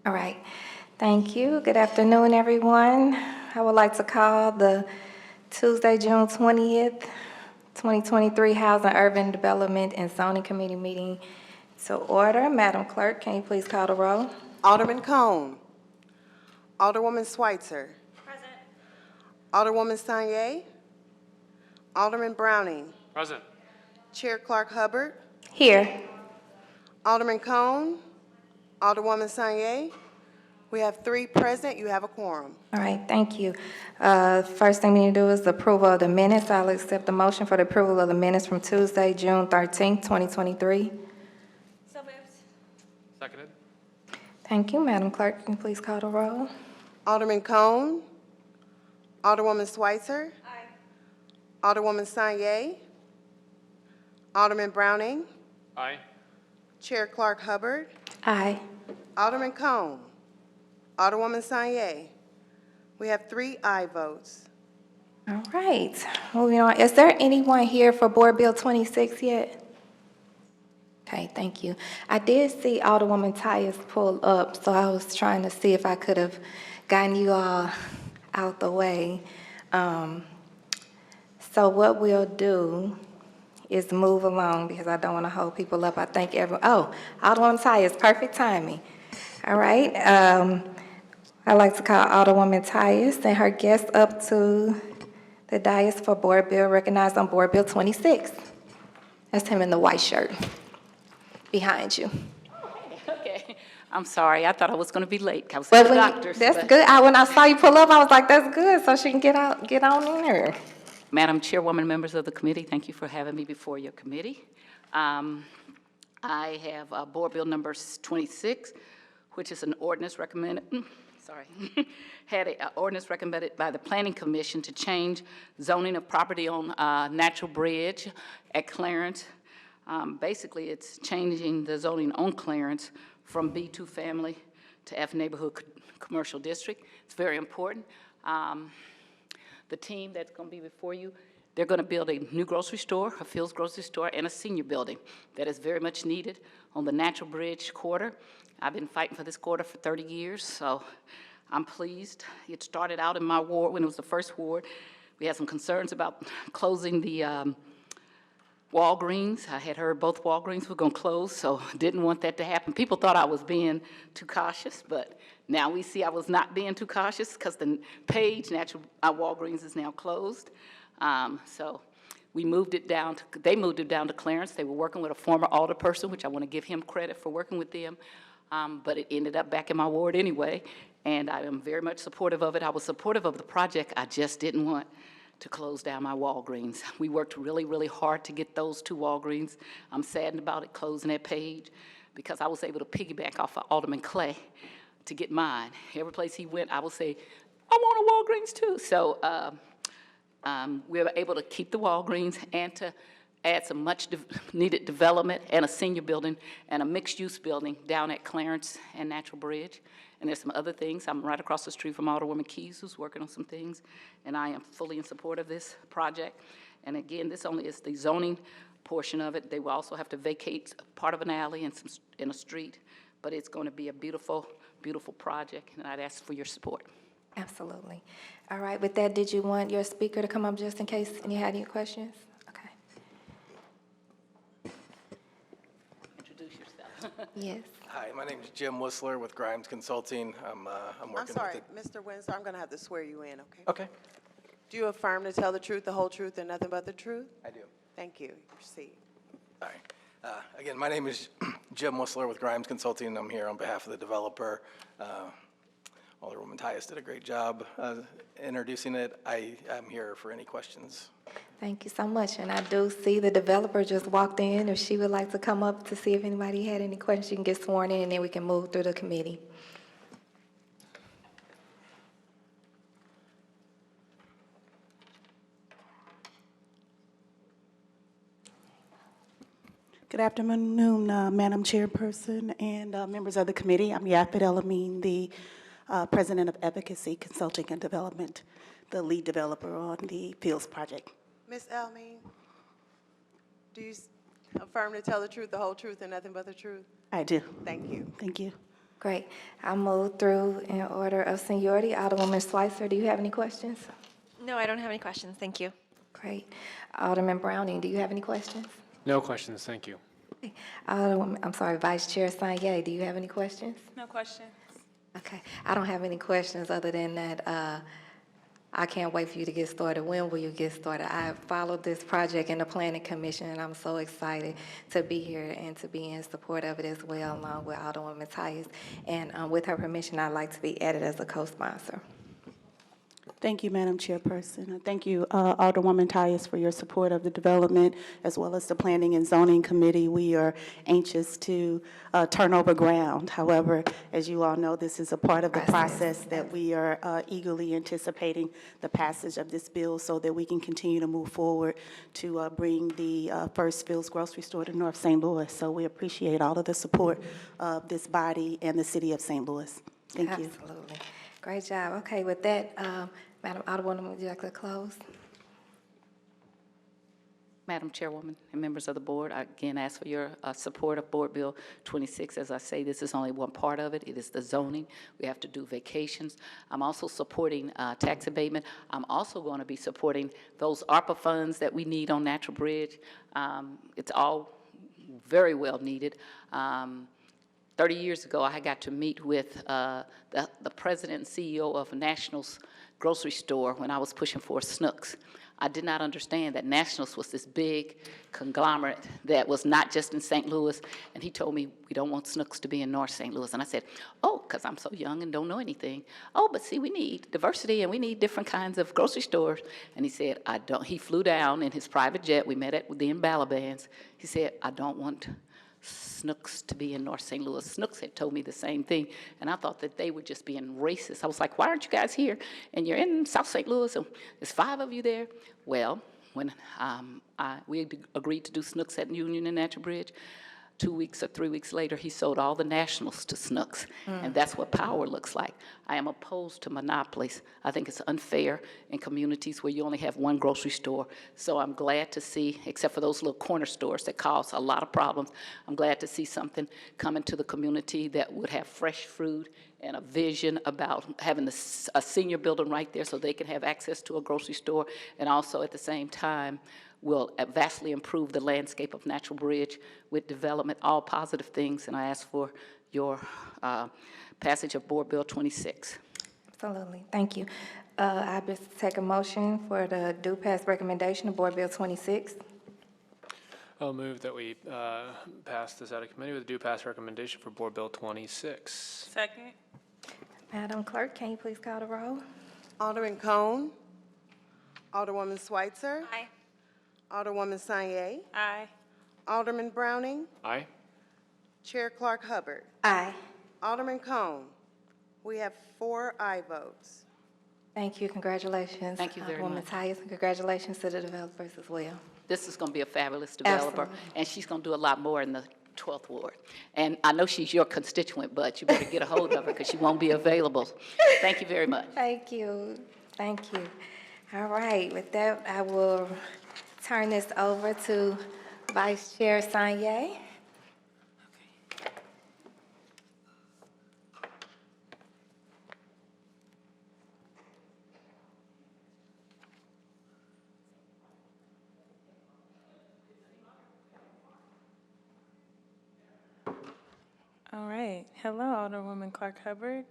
All right. Thank you. Good afternoon, everyone. I would like to call the Tuesday, June 20th, 2023 Housing, Urban Development, and Zoning Committee meeting to order. Madam Clerk, can you please call the roll? Alderman Cone. Alderwoman Schweitzer. Present. Alderwoman Sanye. Alderman Browning. Present. Chair Clark Hubbard. Here. Alderman Cone. Alderwoman Sanye. We have 3 present. You have a quorum. All right, thank you. First thing we need to do is the approval of the minutes. I'll accept the motion for the approval of the minutes from Tuesday, June 13th, 2023. So moved. Seconded. Thank you. Madam Clerk, can you please call the roll? Alderman Cone. Alderwoman Schweitzer. Aye. Alderwoman Sanye. Alderman Browning. Aye. Chair Clark Hubbard. Aye. Alderman Cone. Alderwoman Sanye. We have 3 aye votes. All right, moving on. Is there anyone here for Board Bill 26 yet? Okay, thank you. I did see Alderwoman Tyus pull up, so I was trying to see if I could have gotten you all out the way. So what we'll do is move along because I don't want to hold people up. I think Alderwoman Tyus, perfect timing. All right, I'd like to call Alderwoman Tyus and her guest up to the dais for Board Bill, recognized on Board Bill 26. That's him in the white shirt behind you. Okay, I'm sorry. I thought I was going to be late. I was at the doctor's. That's but- good. When I saw you pull up, I was like, that's good, so she can get on in there. Madam Chairwoman, members of the committee, thank you for having me before your committee. I have Board Bill number 26, which is an ordinance recommended, had an ordinance recommended by the Planning Commission to change zoning of property on Natural Bridge at Clarence. Basically, it's changing the zoning on Clarence from B2 family to F neighborhood commercial district. It's very important. The team that's going to be before you, they're going to build a new grocery store, a Fields grocery store, and a senior building that is very much needed on the Natural Bridge corridor. I've been fighting for this corridor for 30 years, so I'm pleased. It started out in my ward when it was the first ward. We had some concerns about closing the Walgreens. I had heard both Walgreens were going to close, so didn't want that to happen. People thought I was being too cautious, but now we see I was not being too cautious because the Page Walgreens is now closed. So we moved it down. They moved it down to Clarence. They were working with a former alderperson, which I want to give him credit for working with them. But it ended up back in my ward anyway, and I am very much supportive of it. I was supportive of the project. I just didn't want to close down my Walgreens. We worked really, really hard to get those 2 Walgreens. I'm saddened about it closing that Page because I was able to piggyback off of Alderman Clay to get mine. Every place he went, I would say, I want a Walgreens too. So we were able to keep the Walgreens and to add some much needed development and a senior building and a mixed-use building down at Clarence and Natural Bridge. And there's some other things. I'm right across the street from Alderwoman Keys, who's working on some things, and I am fully in support of this project. And again, this only is the zoning portion of it. They will also have to vacate part of an alley and in a street, but it's going to be a beautiful, beautiful project, and I'd ask for your support. Absolutely. All right, with that, did you want your speaker to come up just in case you had any questions? Okay. Introduce yourself. Yes. Hi, my name is Jim Whistler with Grimes Consulting. I'm working I'm sorry, with Mr. Winsor, I'm going to have to swear you in, okay? Okay, Do you affirm to tell the truth, the whole truth, and nothing but the truth? I do. Thank you. Proceed. All right. Again, my name is Jim Whistler with Grimes Consulting. I'm here on behalf of the developer. Alderwoman Tyus did a great job introducing it. I'm here for any questions. Thank you so much. And I do see the developer just walked in. If she would like to come up to see if anybody had any questions, you can get sworn in, and then we can move through the committee. Good afternoon, Madam Chairperson and members of the committee. I'm Yafet El-Amin, the President of Advocacy Consulting and Development, the lead developer on the Fields project. Ms. Elmine, do you affirm to tell the truth, the whole truth, and nothing but the truth? I do. Thank you. Thank you. Great. I'll move through in order of seniority. Alderwoman Schweitzer, do you have any questions? No, I don't have any questions. Thank you. Great. Alderman Browning, do you have any questions? No questions, thank you. Okay. Vice Chair Sanye, do you have any questions? No question. Okay. I don't have any questions other than that I can't wait for you to get started. When will you get started? I have followed this project in the Planning Commission, and I'm so excited to be here and to be in support of it as well, along with Alderwoman Tyus. And with her permission, I'd like to be added as a co-sponsor. Thank you, Madam Chairperson. Thank you, Alderwoman Tyus, for your support of the development, as well as the Planning and Zoning Committee. We are anxious to turn over ground. However, as you all know, this is a part of the process that we are eagerly anticipating the passage of this bill so that we can continue to move forward to bring the first Phil's Grocery Store to North St. Louis. So we appreciate all of the support of this body and the city of St. Louis. Thank you. Absolutely. Great job. Okay, with that, Madam Alderwoman, would you like to close? Madam Chairwoman and members of the board, I again ask for your support of Board Bill 26. As I say, this is only one part of it. It is the zoning. We have to do vacations. I'm also supporting tax abatement. I'm also going to be supporting those ARPA funds that we need on Natural Bridge. It's all very well needed. 30 years ago, I got to meet with the president and CEO of Nationals grocery store when I was pushing for Snooks. I did not understand that Nationals was this big conglomerate that was not just in St. Louis, and he told me, we don't want Snooks to be in North St. Louis. And I said, oh, because I'm so young and don't know anything. Oh, but see, we need diversity and we need different kinds of grocery stores. And he said, I don't. He flew down in his private jet. We met at the Balabans. He said, I don't want Snooks to be in North St. Louis. Snooks had told me the same thing, and I thought that they were just being racist. I was like, why aren't you guys here? And you're in South St. Louis, and there's 5 of you there. Well, when we agreed to do Snooks at Union and Natural Bridge, 2 weeks or 3 weeks later, he sold all the Nationals to Snooks, and that's what power looks like. I am opposed to monopolies. I think it's unfair in communities where you only have one grocery store. So I'm glad to see, except for those little corner stores that cause a lot of problems, I'm glad to see something come into the community that would have fresh fruit and a vision about having a senior building right there so they can have access to a grocery store, and also at the same time will vastly improve the landscape of Natural Bridge with development, all positive things, and I ask for your passage of Board Bill 26. Absolutely. Thank you. I just take a motion for the due pass recommendation of Board Bill 26. I'll move that we pass this out of committee with a due pass recommendation for Board Bill 26. Second. Madam Clerk, can you please call the roll? Alderman Cone. Alderwoman Schweitzer. Aye. Alderwoman Sanye. Aye. Alderman Browning. Aye. Chair Clark Hubbard. Aye. Alderman Cone. We have 4 aye votes. Thank you. Congratulations. Thank you very Alderwoman much. Tyus, and congratulations to the developers as well. This is going to be a fabulous developer, Absolutely. and she's going to do a lot more in the 12th Ward. And I know she's your constituent, but you better get a hold of her because she won't be available. Thank you very much. Thank you. Thank you. All right. With that, I will turn this over to Vice Chair Sanye. All right. Hello, Alderwoman Clark Hubbard.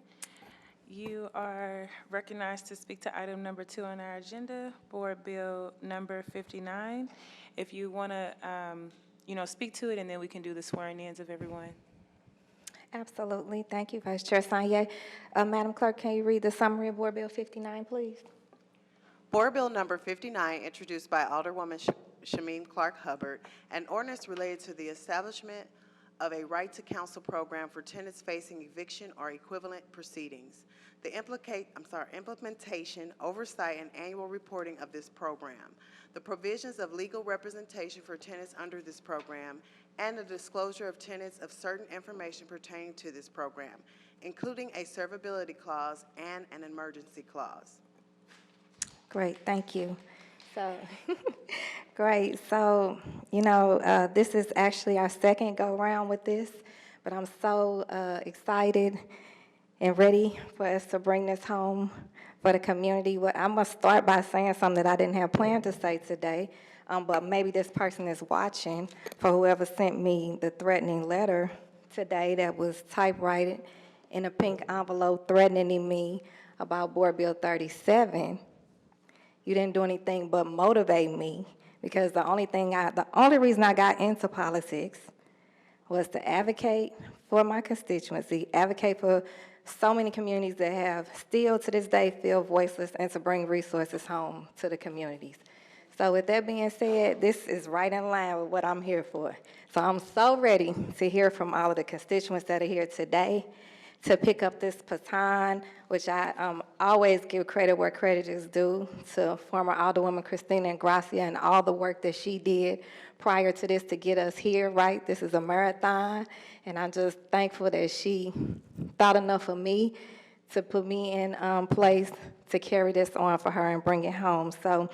You are recognized to speak to item number 2 on our agenda, Board Bill number 59. If you want to, speak to it, and then we can do the swearing-ins of everyone. Absolutely. Thank you, Vice Chair Sanye. Madam Clerk, can you read the summary of Board Bill 59, please? Board Bill number 59, introduced by Alderwoman Shameen Clark Hubbard, an ordinance related to the establishment of a right to counsel program for tenants facing eviction or equivalent proceedings. The implementation, oversight, and annual reporting of this program, the provisions of legal representation for tenants under this program, and the disclosure of tenants of certain information pertaining to this program, including a servability clause and an emergency clause. Great, thank you. So, great. So, this is actually our second go-round with this, but I'm so excited and ready for us to bring this home for the community. Well, I must start by saying something that I didn't have planned to say today, but maybe this person is watching, for whoever sent me the threatening letter today that was typewritten in a pink envelope threatening me about Board Bill 37. You didn't do anything but motivate me, because the only reason I got into politics was to advocate for my constituency, advocate for so many communities that have still to this day feel voiceless, and to bring resources home to the communities. So with that being said, this is right in line with what I'm here for. So I'm so ready to hear from all of the constituents that are here today, to pick up this baton, which I always give credit where credit is due, to former Alderwoman Christina Ingracia and all the work that she did prior to this to get us here, right? This is a marathon, and I'm just thankful that she thought enough of me to put me in place to carry this on for her and bring it home. So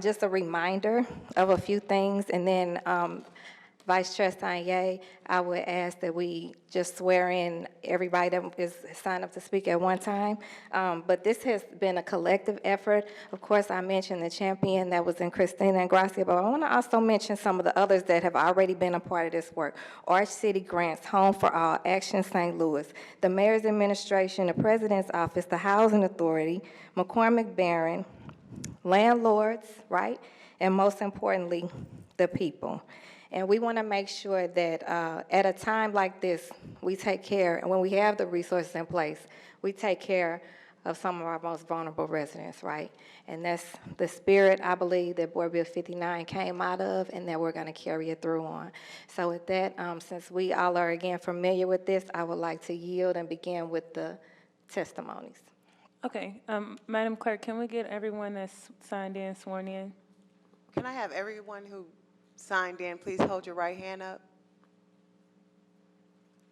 just a reminder of a few things, and then Vice Chair Sanye, I would ask that we just swear in everybody that is signed up to speak at one time. But this has been a collective effort. Of course, I mentioned the champion that was in Christina Ingracia, but I want to also mention some of the others that have already been a part of this work. Arch City Grants, Home for All, Action St. Louis, the Mayor's Administration, the President's Office, the Housing Authority, McCormick Barron, landlords, right? And most importantly, the people. And we want to make sure that at a time like this, we take care, and when we have the resources in place, we take care of some of our most vulnerable residents, right? And that's the spirit, I believe, that Board Bill 59 came out of, and that we're going to carry it through on. So with that, since we all are, again, familiar with this, I would like to yield and begin with the testimonies. Okay, Madam Clerk, can we get everyone that's signed in sworn in? Can I have everyone who signed in, please hold your right hand up?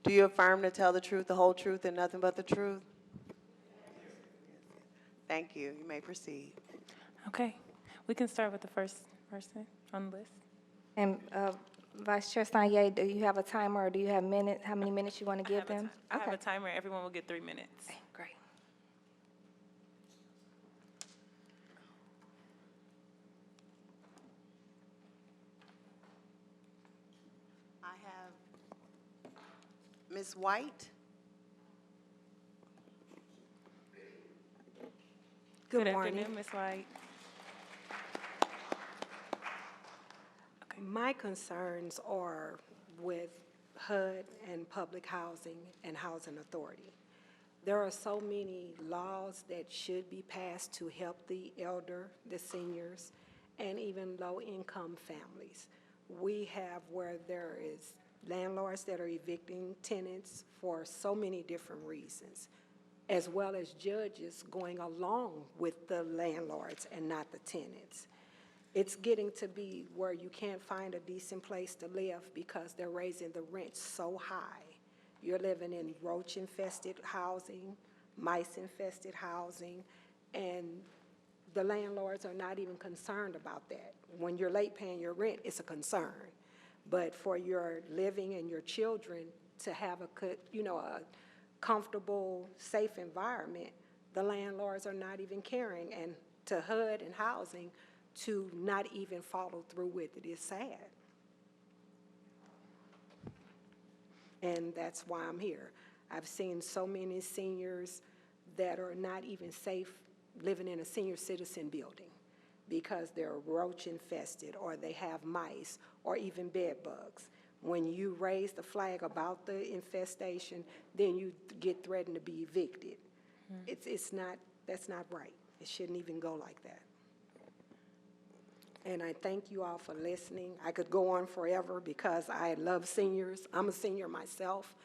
Do you affirm to tell the truth, the whole truth, and nothing but the truth? Thank you. You may proceed. Okay, we can start with the first person on the list. And Vice Chair Sanye, do you have a timer, or do you have minutes? How many minutes you want to give them? I have a timer. Everyone will get 3 minutes. Okay, great. I have Ms. White. Good afternoon, Ms. White. My concerns are with HUD and public housing and housing authority. There are so many laws that should be passed to help the elder, the seniors, and even low-income families. We have where there is landlords that are evicting tenants for so many different reasons, as well as judges going along with the landlords and not the tenants. It's getting to be where you can't find a decent place to live because they're raising the rent so high. You're living in roach-infested housing, mice-infested housing, and the landlords are not even concerned about that. When you're late paying your rent, it's a concern. But for your living and your children to have a comfortable, safe environment, the landlords are not even caring. And to HUD and housing, to not even follow through with it is sad. And that's why I'm here. I've seen so many seniors that are not even safe living in a senior citizen building because they're roach infested, or they have mice, or even bed bugs. When you raise the flag about the infestation, then you get threatened to be evicted. That's not right. It shouldn't even go like that. And I thank you all for listening. I could go on forever because I love seniors. I'm a senior myself.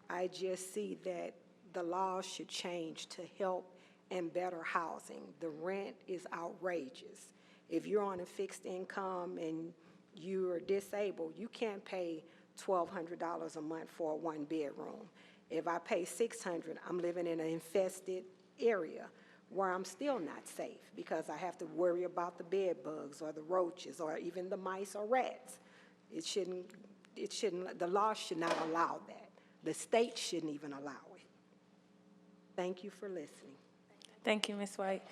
I just see that the laws should change to help and better housing. The rent is outrageous. If you're on a fixed income and you're disabled, you can't pay $1,200 a month for a one-bedroom. If I pay $600, I'm living in an infested area where I'm still not safe because I have to worry about the bed bugs or the roaches or even the mice or rats. The law should not allow that. The state shouldn't even allow it. Thank you for listening. Thank you, Ms. White.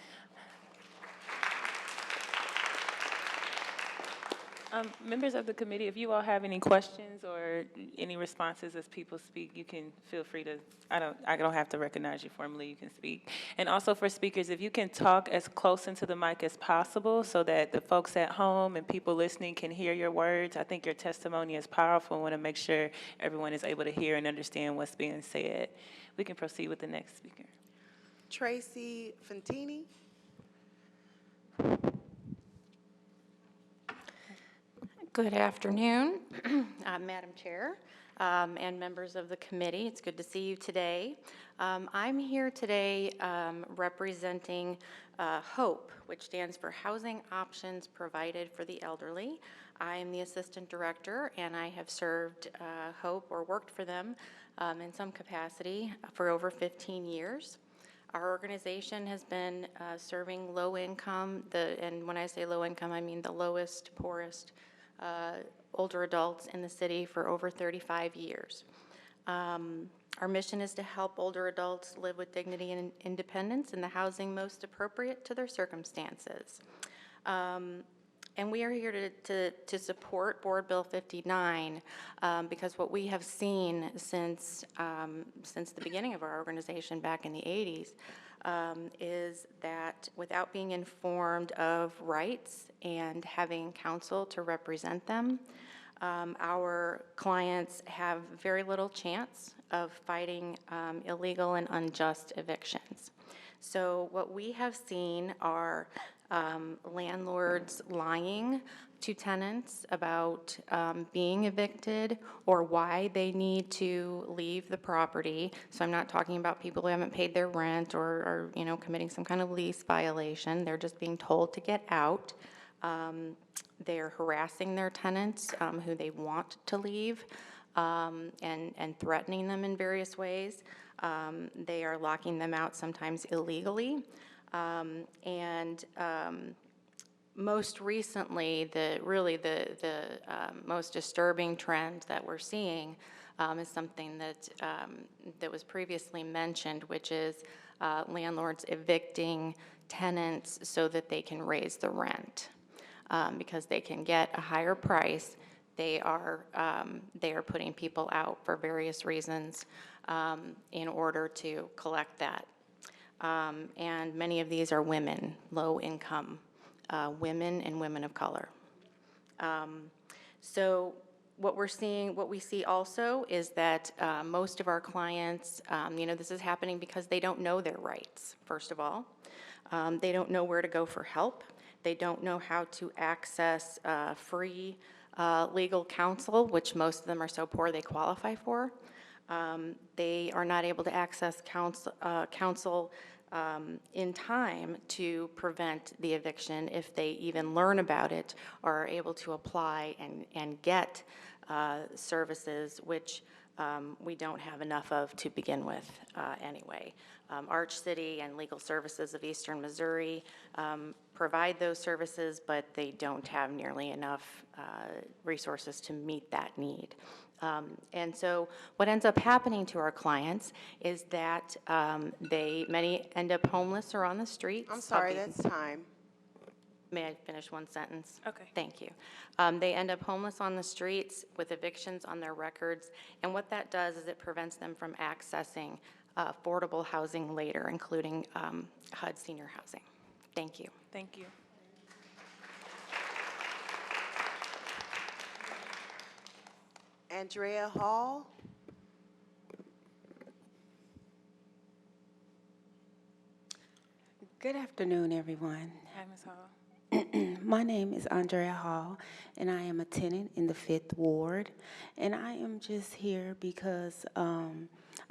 Members of the committee, if you all have any questions or any responses as people speak, you can feel free to, I don't have to recognize you formally, you can speak. And also for speakers, if you can talk as close into the mic as possible so that the folks at home and people listening can hear your words. I think your testimony is powerful. I want to make sure everyone is able to hear and understand what's being said. We can proceed with the next speaker. Tracy Fantini. Good afternoon, Madam Chair, and members of the committee. It's good to see you today. I'm here today representing HOPE, which stands for Housing Options Provided for the Elderly. I am the Assistant Director, and I have served HOPE or worked for them in some capacity for over 15 years. Our organization has been serving low income, and when I say low income, I mean the lowest, poorest, older adults in the city for over 35 years. Our mission is to help older adults live with dignity and independence in the housing most appropriate to their circumstances. And we are here to support Board Bill 59 because what we have seen since the beginning of our organization back in the 80s is that without being informed of rights and having counsel to represent them, our clients have very little chance of fighting illegal and unjust evictions. So what we have seen are landlords lying to tenants about being evicted or why they need to leave the property. So I'm not talking about people who haven't paid their rent or committing some kind of lease violation. They're just being told to get out. They're harassing their tenants who they want to leave and threatening them in various ways. They are locking them out sometimes illegally. Most recently, the most disturbing trend that we're seeing is something that was previously mentioned, which is landlords evicting tenants so that they can raise the rent. Because they can get a higher price, they are putting people out for various reasons in order to collect that. And many of these are women, low income women and women of color. So what we see also is that most of our clients, this is happening because they don't know their rights, first of all. They don't know where to go for help. They don't know how to access free legal counsel, which most of them are so poor they qualify for. They are not able to access counsel in time to prevent the eviction if they even learn about it or are able to apply and get services, which we don't have enough of to begin with anyway. Arch City and Legal Services of Eastern Missouri provide those services, but they don't have nearly enough resources to meet that need. And so what ends up happening to our clients is that many end up homeless or on the streets. I'm sorry, that's time. May I finish one sentence? Okay. Thank you. They end up homeless on the streets with evictions on their records, and what that does is it prevents them from accessing affordable housing later, including HUD senior housing. Thank you. Thank you. Andrea Hall. Good afternoon, everyone. Hi, Ms. Hall. My name is Andrea Hall, and I am a tenant in the 5th Ward. And I am just here because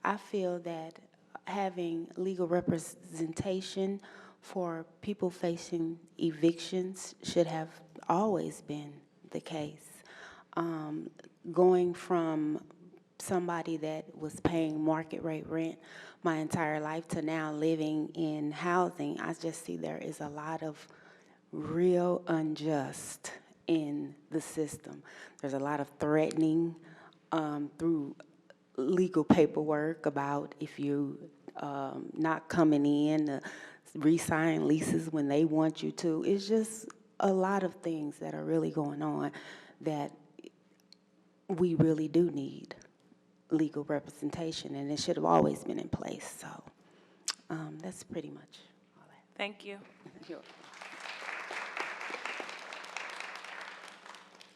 I feel that having legal representation for people facing evictions should have always been the case. Going from somebody that was paying market rate rent my entire life to now living in housing, I just see there is a lot of real unjust in the system. There's a lot of threatening through legal paperwork about if you not coming in to re-sign leases when they want you to. It's just a lot of things that are really going on that we really do need legal representation, and it should have always been in place. So that's pretty much all I have. Thank you.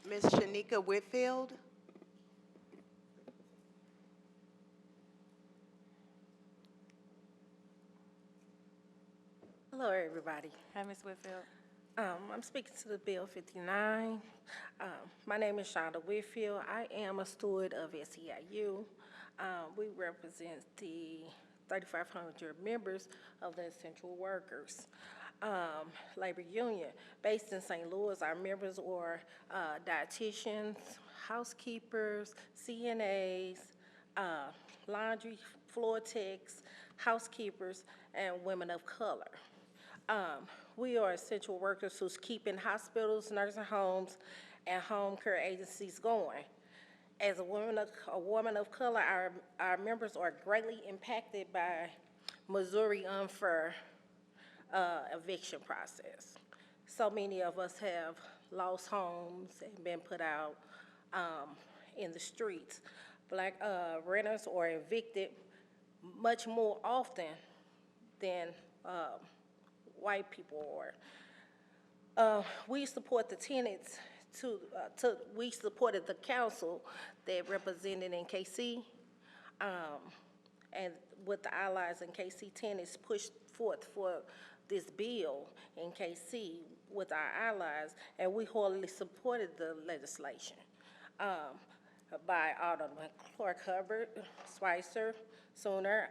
Ms. Shanika Whitfield. Hello, everybody. Hi, Ms. Whitfield. I'm speaking to the Bill 59. My name is Shonda Whitfield. I am a steward of SEIU. We represent the 3,500 members of the essential workers labor union. Based in St. Louis, our members are dietitians, housekeepers, CNAs, laundry floor techs, housekeepers, and women of color. We are essential workers who's keeping hospitals, nursing homes, and home care agencies going. As a woman of color, our members are greatly impacted by Missouri unfair eviction process. So many of us have lost homes and been put out in the streets. Black renters are evicted much more often than white people are. We support the tenants we supported the council that represented in KC, and with the allies in KC, tenants pushed forth for this bill in KC with our allies, and we wholly supported the legislation by Alderman Clark Hubbard, Spicer, Sooner,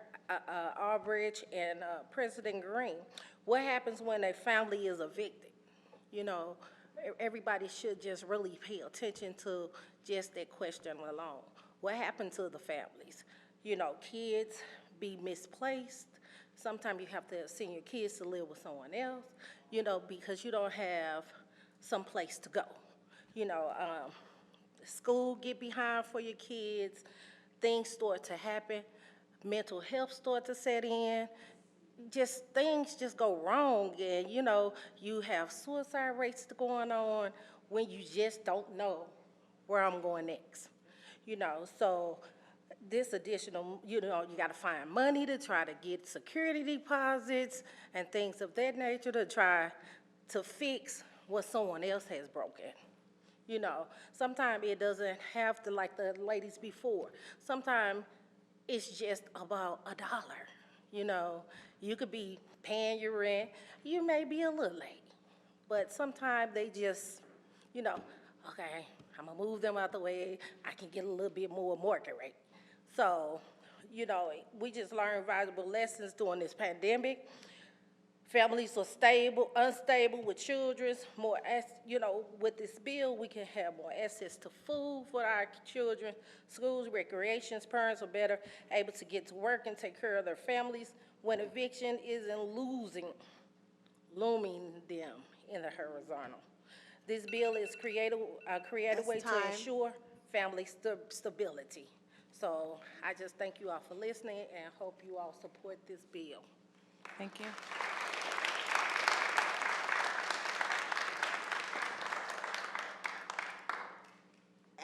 Albridge, and President Green. What happens when a family is evicted? You know, everybody should just really pay attention to just that question alone. What happened to the families? You know, kids be misplaced. Sometimes you have to send your kids to live with someone else, you know, because you don't have some place to go. You know, school get behind for your kids, things start to happen, mental health start to set in, just things just go wrong, and you know, you have suicide rates going on when you just don't know where I'm going next. You know, so this additional, you know, you gotta find money to try to get security deposits and things of that nature to try to fix what someone else has broken. You know, sometimes it doesn't have to, like the ladies before, sometimes it's just about $1. You know, you could be paying your rent, you may be a little late, but sometimes they just, you know, okay, I'm gonna move them out the way, I can get a little bit more market rate. So, you know, we just learned valuable lessons during this pandemic. Families are unstable with children, you know, with this bill, we can have more access to food for our children, schools, recreations, parents are better able to get to work and take care of their families when eviction isn't looming them in the horizontal. This bill is a creative way to ensure family stability. So I just thank you all for listening and hope you all support this bill. Thank you.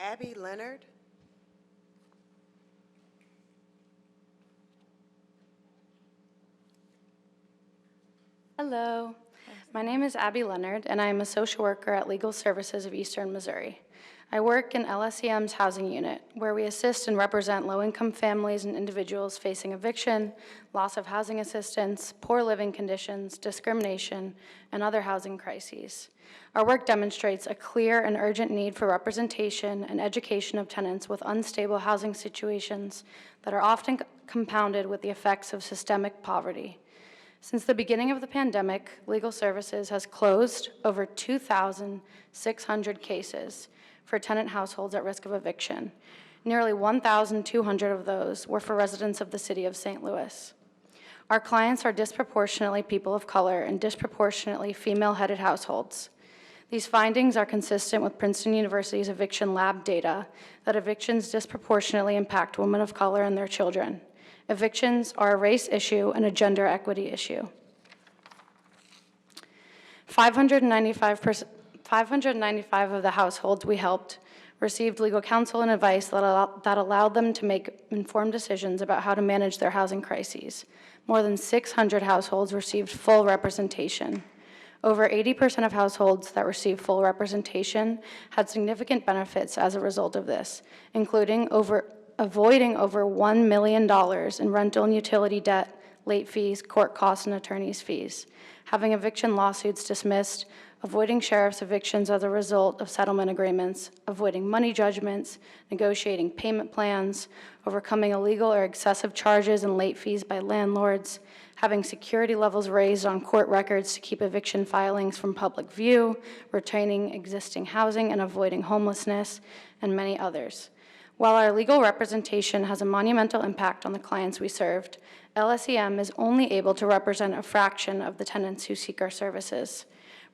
Abby Leonard. Hello, my name is Abby Leonard, and I am a social worker at Legal Services of Eastern Missouri. I work in LSEM's housing unit, where we assist and represent low-income families and individuals facing eviction, loss of housing assistance, poor living conditions, discrimination, and other housing crises. Our work demonstrates a clear and urgent need for representation and education of tenants with unstable housing situations that are often compounded with the effects of systemic poverty. Since the beginning of the pandemic, Legal Services has closed over 2,600 cases for tenant households at risk of eviction. Nearly 1,200 of those were for residents of the city of St. Louis. Our clients are disproportionately people of color and disproportionately female-headed households. These findings are consistent with Princeton University's eviction lab data that evictions disproportionately impact women of color and their children. Evictions are a race issue and a gender equity issue. 595 of the households we helped received legal counsel and advice that allowed them to make informed decisions about how to manage their housing crises. More than 600 households received full representation. Over 80% of households that received full representation had significant benefits as a result of this, including avoiding over $1 million in rental and utility debt, late fees, court costs, and attorney's fees, having eviction lawsuits dismissed, avoiding sheriff's evictions as a result of settlement agreements, avoiding money judgments, negotiating payment plans, overcoming illegal or excessive charges and late fees by landlords, having security levels raised on court records to keep eviction filings from public view, retaining existing housing and avoiding homelessness, and many others. While our legal representation has a monumental impact on the clients we served, LSEM is only able to represent a fraction of the tenants who seek our services.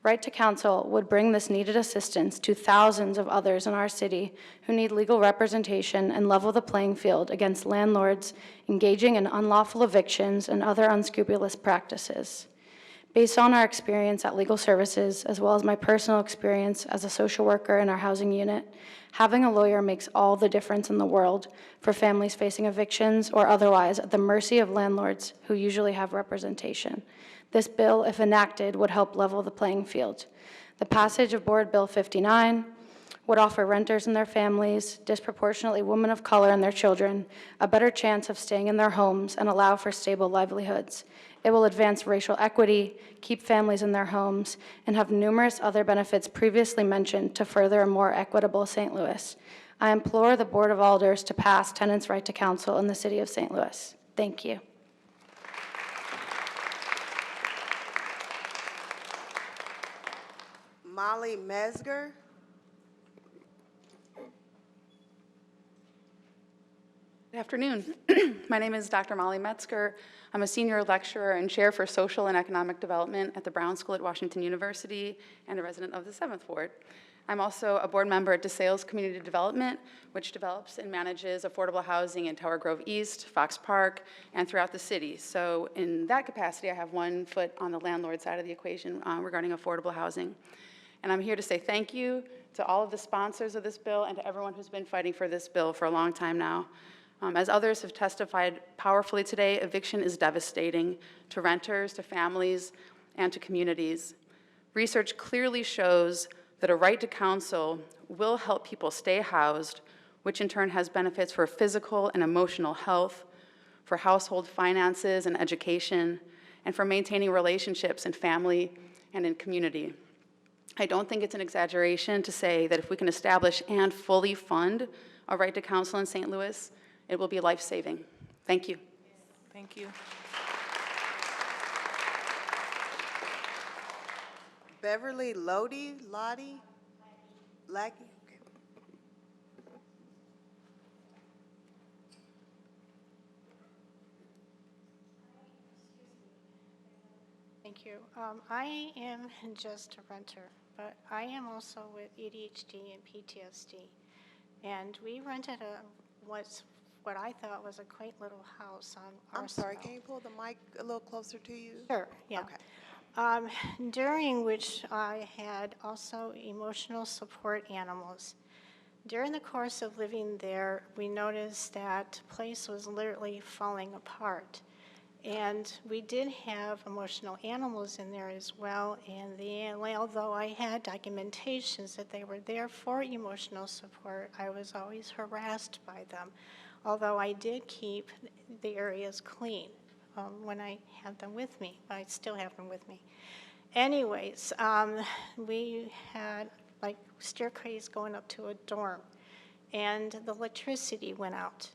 Right to Counsel would bring this needed assistance to thousands of others in our city who need legal representation and level the playing field against landlords engaging in unlawful evictions and other unscrupulous practices. Based on our experience at Legal Services, as well as my personal experience as a social worker in our housing unit, having a lawyer makes all the difference in the world for families facing evictions or otherwise at the mercy of landlords who usually have representation. This bill, if enacted, would help level the playing field. The passage of Board Bill 59 would offer renters and their families, disproportionately women of color and their children, a better chance of staying in their homes and allow for stable livelihoods. It will advance racial equity, keep families in their homes, and have numerous other benefits previously mentioned to further a more equitable St. Louis. I implore the Board of Alders to pass Tenants' Right to Counsel in the City of St. Louis. Thank you. Molly Mesger. Good afternoon. My name is Dr. Molly Metzger. I'm a senior lecturer and chair for social and economic development at the Brown School at Washington University and a resident of the 7th Ward. I'm also a board member at DeSales Community Development, which develops and manages affordable housing in Tower Grove East, Fox Park, and throughout the city. So in that capacity, I have one foot on the landlord side of the equation regarding affordable housing. And I'm here to say thank you to all of the sponsors of this bill and to everyone who's been fighting for this bill for a long time now. As others have testified powerfully today, eviction is devastating to renters, to families, and to communities. Research clearly shows that a right to counsel will help people stay housed, which in turn has benefits for physical and emotional health, for household finances and education, and for maintaining relationships in family and in community. I don't think it's an exaggeration to say that if we can establish and fully fund a right to counsel in St. Louis, it will be life-saving. Thank you. Thank you. Beverly Lottie? Lackey? Okay. Thank you. I am just a renter, but I am also with ADHD and PTSD. And we rented what I thought was a quaint little house on Arsenal. I'm sorry, can you pull the mic a little closer to you? Sure, yeah. Okay. During which I had also emotional support animals. During the course of living there, we noticed that the place was literally falling apart. And we did have emotional animals in there as well, and although I had documentations that they were there for emotional support, I was always harassed by them, although I did keep the areas clean when I had them with me. I still have them with me. Anyways, we had like staircase going up to a dorm, and the electricity went out.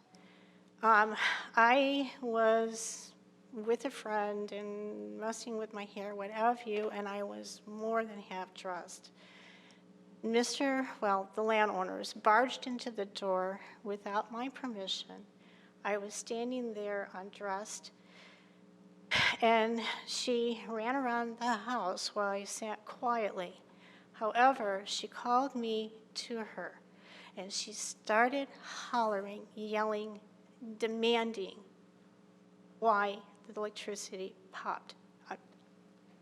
I was with a friend and messing with my hair, what have you, and I was more than half dressed. The landowners barged into the door without my permission. I was standing there undressed, and she ran around the house while I sat quietly. However, she called me to her, and she started hollering, yelling, demanding why the electricity popped.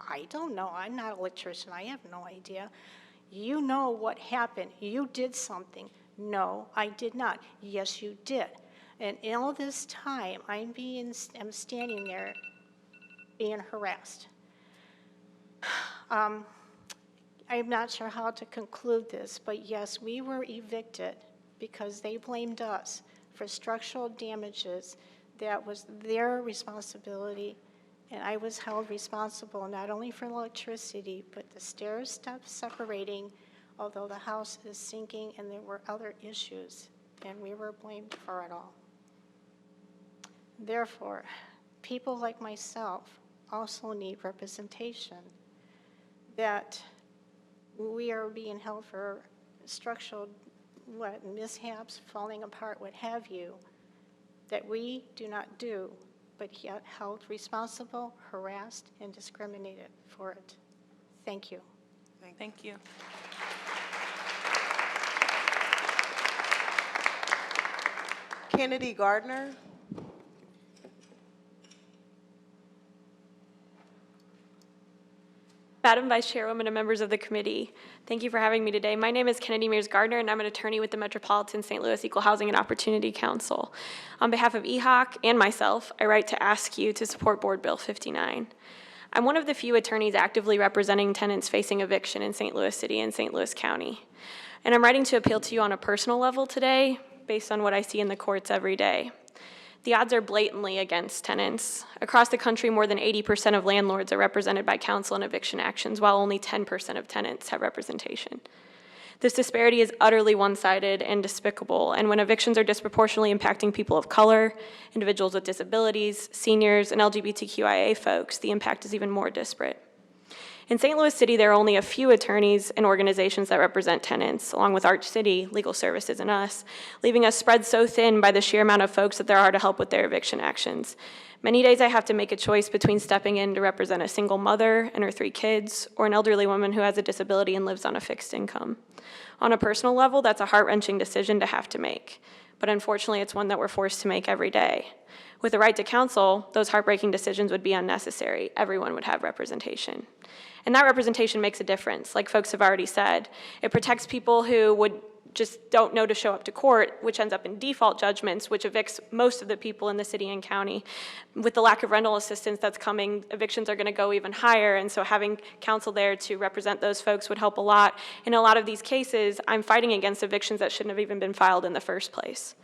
I don't know. I'm not an electrician. I have no idea. You know what happened. You did something. No, I did not. Yes, you did. And in all this time, I'm standing there being harassed. I'm not sure how to conclude this, but yes, we were evicted because they blamed us for structural damages that was their responsibility, and I was held responsible not only for electricity, but the stair steps separating, although the house is sinking and there were other issues, and we were blamed for it all. Therefore, people like myself also need representation, that we are being held for structural mishaps, falling apart, what have you, that we do not do, but yet held responsible, harassed, and discriminated for it. Thank you. Thank you. Kennedy Gardner. Madam Vice Chairwoman and members of the committee, thank you for having me today. My name is Kennedy Mears Gardner, and I'm an attorney with the Metropolitan St. Louis Equal Housing and Opportunity Council. On behalf of EHOC and myself, I write to ask you to support Board Bill 59. I'm one of the few attorneys actively representing tenants facing eviction in St. Louis City and St. Louis County. And I'm writing to appeal to you on a personal level today, based on what I see in the courts every day. The odds are blatantly against tenants. Across the country, more than 80% of landlords are represented by counsel in eviction actions, while only 10% of tenants have representation. This disparity is utterly one-sided and despicable, and when evictions are disproportionately impacting people of color, individuals with disabilities, seniors, and LGBTQIA folks, the impact is even more disparate. In St. Louis City, there are only a few attorneys and organizations that represent tenants, along with Arch City, Legal Services, and us, leaving us spread so thin by the sheer amount of folks that there are to help with their eviction actions. Many days I have to make a choice between stepping in to represent a single mother and her 3 kids, or an elderly woman who has a disability and lives on a fixed income. On a personal level, that's a heart-wrenching decision to have to make, but unfortunately it's one that we're forced to make every day. With the right to counsel, those heartbreaking decisions would be unnecessary. Everyone would have representation. And that representation makes a difference, like folks have already said. It protects people who just don't know to show up to court, which ends up in default judgments, which evicts most of the people in the city and county. With the lack of rental assistance that's coming, evictions are going to go even higher, and so having counsel there to represent those folks would help a lot. In a lot of these cases, I'm fighting against evictions that shouldn't have even been filed in the first place.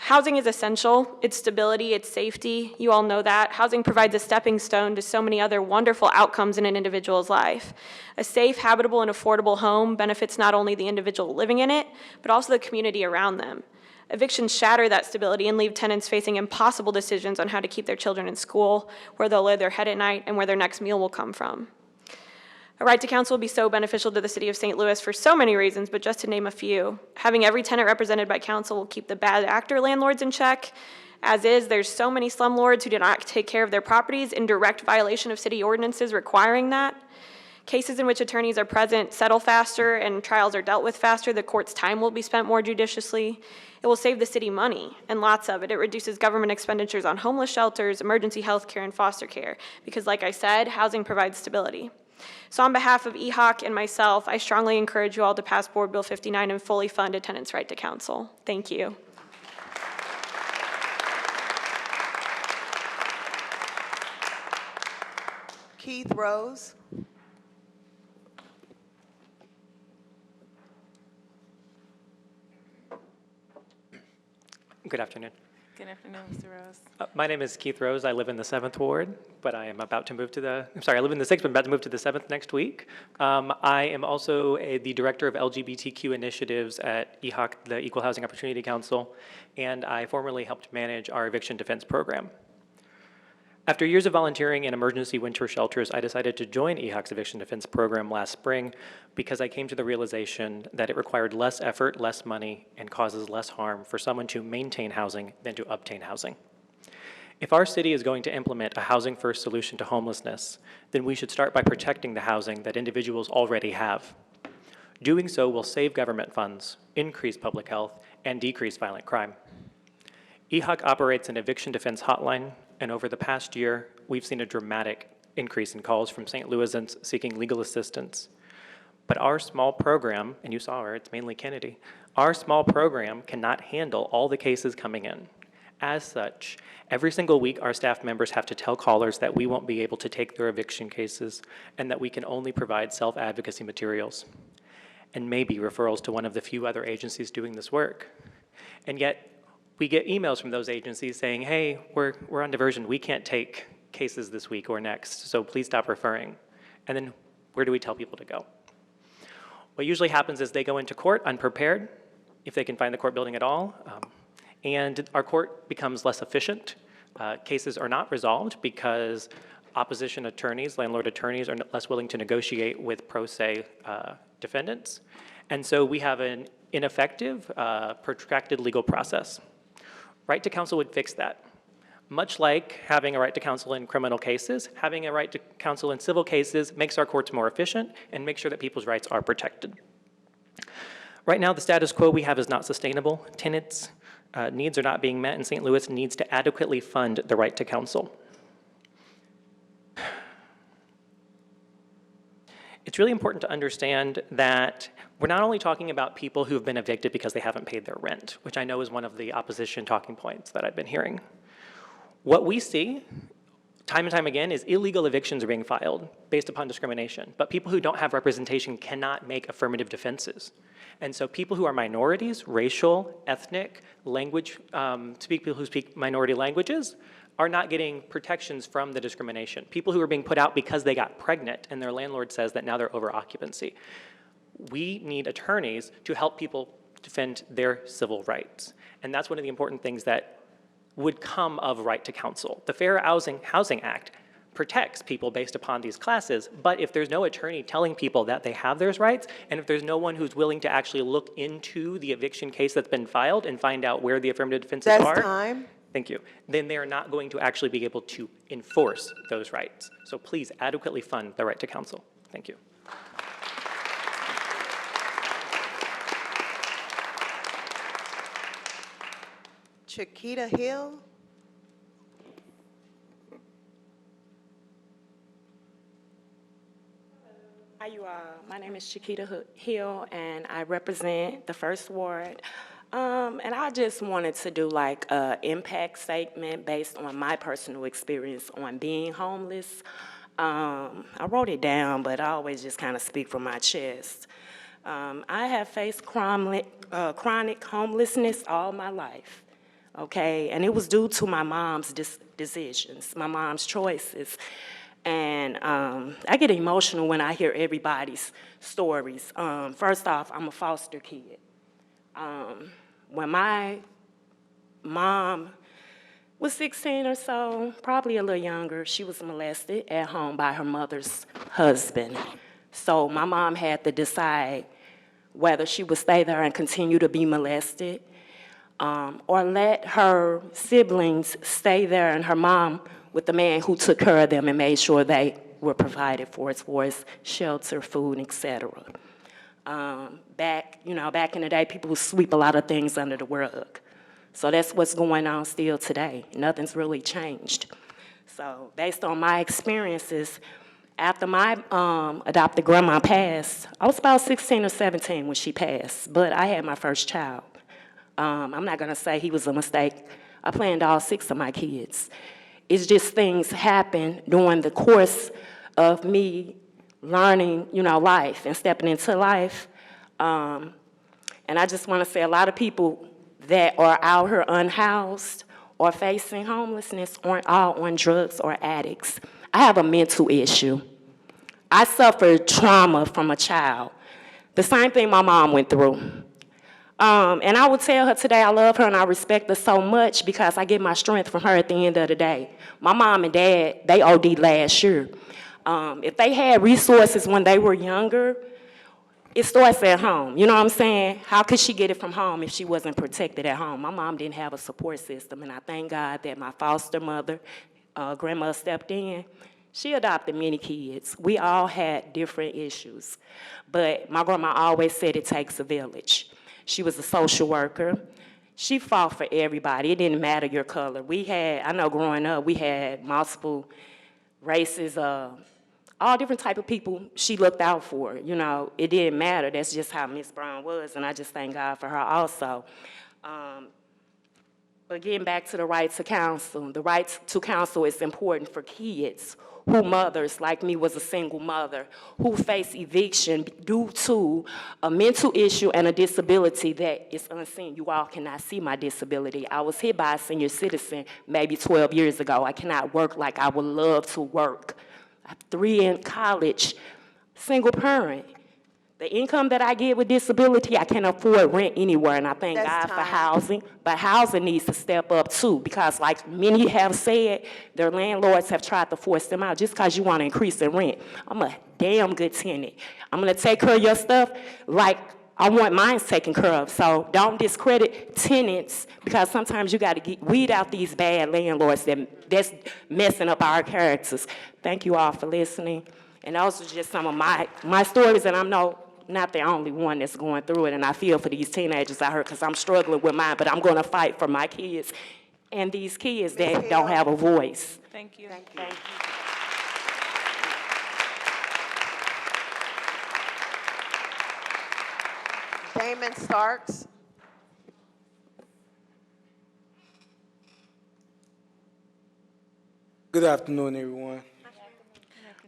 Housing is essential. It's stability, it's safety. You all know that. Housing provides a stepping stone to so many other wonderful outcomes in an individual's life. A safe, habitable, and affordable home benefits not only the individual living in it, but also the community around them. Evictions shatter that stability and leave tenants facing impossible decisions on how to keep their children in school, where they'll lay their head at night, and where their next meal will come from. A right to counsel will be so beneficial to the city of St. Louis for so many reasons, but just to name a few. Having every tenant represented by counsel will keep the bad actor landlords in check. As is, there's so many slumlords who do not take care of their properties in direct violation of city ordinances requiring that. Cases in which attorneys are present settle faster and trials are dealt with faster. The court's time will be spent more judiciously. It will save the city money, and lots of it. It reduces government expenditures on homeless shelters, emergency health care, and foster care, because like I said, housing provides stability. So on behalf of EHOC and myself, I strongly encourage you all to pass Board Bill 59 and fully fund a tenant's right to counsel. Thank you. Keith Rose. Good afternoon. Good afternoon, Mr. Rose. My name is Keith Rose. I live in the 7th Ward, but I am about to move to the, I live in the 6th, but I'm about to move to the 7th next week. I am also the director of LGBTQ initiatives at EHOC, the Equal Housing Opportunity Council, and I formerly helped manage our eviction defense program. After years of volunteering in emergency winter shelters, I decided to join EHOC's eviction defense program last spring because I came to the realization that it required less effort, less money, and causes less harm for someone to maintain housing than to obtain housing. If our city is going to implement a housing-first solution to homelessness, then we should start by protecting the housing that individuals already have. Doing so will save government funds, increase public health, and decrease violent crime. EHOC operates an eviction defense hotline, and over the past year, we've seen a dramatic increase in calls from St. Louisans seeking legal assistance. But our small program, and you saw her, it's mainly Kennedy, our small program cannot handle all the cases coming in. As such, every single week our staff members have to tell callers that we won't be able to take their eviction cases and that we can only provide self-advocacy materials and maybe referrals to one of the few other agencies doing this work. And yet, we get emails from those agencies saying, hey, we're on diversion, we can't take cases this week or next, so please stop referring. And then where do we tell people to go? What usually happens is they go into court unprepared, if they can find the court building at all, and our court becomes less efficient. Cases are not resolved because opposition attorneys, landlord attorneys, are less willing to negotiate with pro se defendants. And so we have an ineffective, protracted legal process. Right to counsel would fix that. Much like having a right to counsel in criminal cases, having a right to counsel in civil cases makes our courts more efficient and makes sure that people's rights are protected. Right now, the status quo we have is not sustainable. Tenants' needs are not being met, and St. Louis needs to adequately fund the right to counsel. It's really important to understand that we're not only talking about people who have been evicted because they haven't paid their rent, which I know is one of the opposition talking points that I've been hearing. What we see time and time again is illegal evictions are being filed based upon discrimination, but people who don't have representation cannot make affirmative defenses. And so people who are minorities, racial, ethnic, language, people who speak minority languages are not getting protections from the discrimination. People who are being put out because they got pregnant and their landlord says that now they're over occupancy. We need attorneys to help people defend their civil rights. And that's one of the important things that would come of right to counsel. The Fair Housing Act protects people based upon these classes, but if there's no attorney telling people that they have those rights, and if there's no one who's willing to actually look into the eviction case that's been filed and find out where the affirmative defenses are. That's time. Thank you. Then they are not going to actually be able to enforce those rights. So please adequately fund the right to counsel. Thank you. Chiquita Hill. Hi, you all. My name is Chiquita Hill, and I represent the First Ward. And I just wanted to do like an impact statement based on my personal experience on being homeless. I wrote it down, but I always just kind of speak from my chest. I have faced chronic homelessness all my life, okay? And it was due to my mom's decisions, my mom's choices. And I get emotional when I hear everybody's stories. First off, I'm a foster kid. When my mom was 16 or so, probably a little younger, she was molested at home by her mother's husband. So my mom had to decide whether she would stay there and continue to be molested or let her siblings stay there and her mom with the man who took care of them and made sure they were provided for as far as shelter, food, etc. Back in the day, people would sweep a lot of things under the rug. So that's what's going on still today. Nothing's really changed. So based on my experiences, after my adopted grandma passed, I was about 16 or 17 when she passed, but I had my first child. I'm not gonna say he was a mistake. I planned all 6 of my kids. It's just things happen during the course of me learning, life and stepping into life. And I just want to say a lot of people that are out here unhoused or facing homelessness aren't all on drugs or addicts. I have a mental issue. I suffered trauma from a child. The same thing my mom went through. And I would tell her today I love her and I respect her so much because I get my strength from her at the end of the day. My mom and dad, they OD'd last year. If they had resources when they were younger, it starts at home. You know what I'm saying? How could she get it from home if she wasn't protected at home? My mom didn't have a support system, and I thank God that my foster mother, grandma stepped in. She adopted many kids. We all had different issues, but my grandma always said it takes a village. She was a social worker. She fought for everybody. It didn't matter your color. I know growing up, we had multiple races, all different type of people she looked out for. You know, it didn't matter. That's just how Miss Brown was, and I just thank God for her also. But getting back to the right to counsel, the right to counsel is important for kids who mothers, like me, was a single mother, who face eviction due to a mental issue and a disability that is unseen. You all cannot see my disability. I was hit by a senior citizen maybe 12 years ago. I cannot work like I would love to work. I have 3 in college, single parent. The income that I get with disability, I can't afford rent anywhere, and I thank God for housing. But housing needs to step up too, because like many have said, their landlords have tried to force them out just because you want to increase the rent. I'm a damn good tenant. I'm going to take care of your stuff like I want mine taken care of. So don't discredit tenants, because sometimes you got to weed out these bad landlords that's messing up our characters. Thank you all for listening. And those are just some of my stories, and I'm not the only one that's going through it, and I feel for these teenagers out here because I'm struggling with mine, but I'm going to fight for my kids and these kids that don't have a voice. Thank you. Thank you. Damon Starks. Good afternoon, everyone.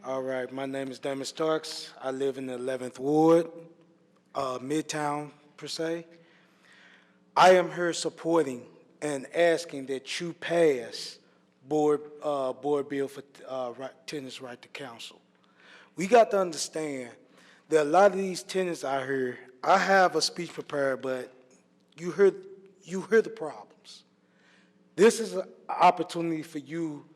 All right, my name is Damon Starks. I live in the 11th Ward, Midtown, per se. I am here supporting and asking that you pass board bill for tenants' right to counsel. We got to understand that a lot of these tenants out here, I have a speech prepared, but you hear the problems. This is an opportunity for you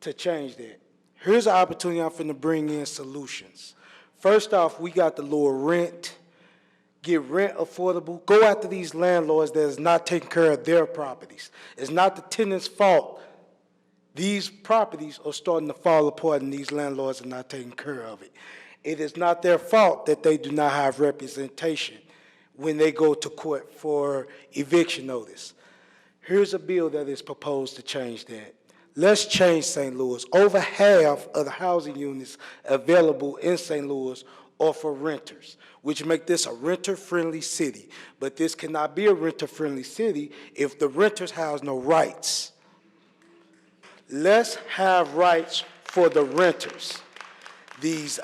to change that. Here's an opportunity I'm finna bring in solutions. First off, we got to lower rent, get rent affordable, go after these landlords that is not taking care of their properties. It's not the tenant's fault. These properties are starting to fall apart and these landlords are not taking care of it. It is not their fault that they do not have representation when they go to court for eviction notice. Here's a bill that is proposed to change that. Let's change St. Louis. Over half of the housing units available in St. Louis are for renters, which make this a renter-friendly city. But this cannot be a renter-friendly city if the renters have no rights. Let's have rights for the renters. These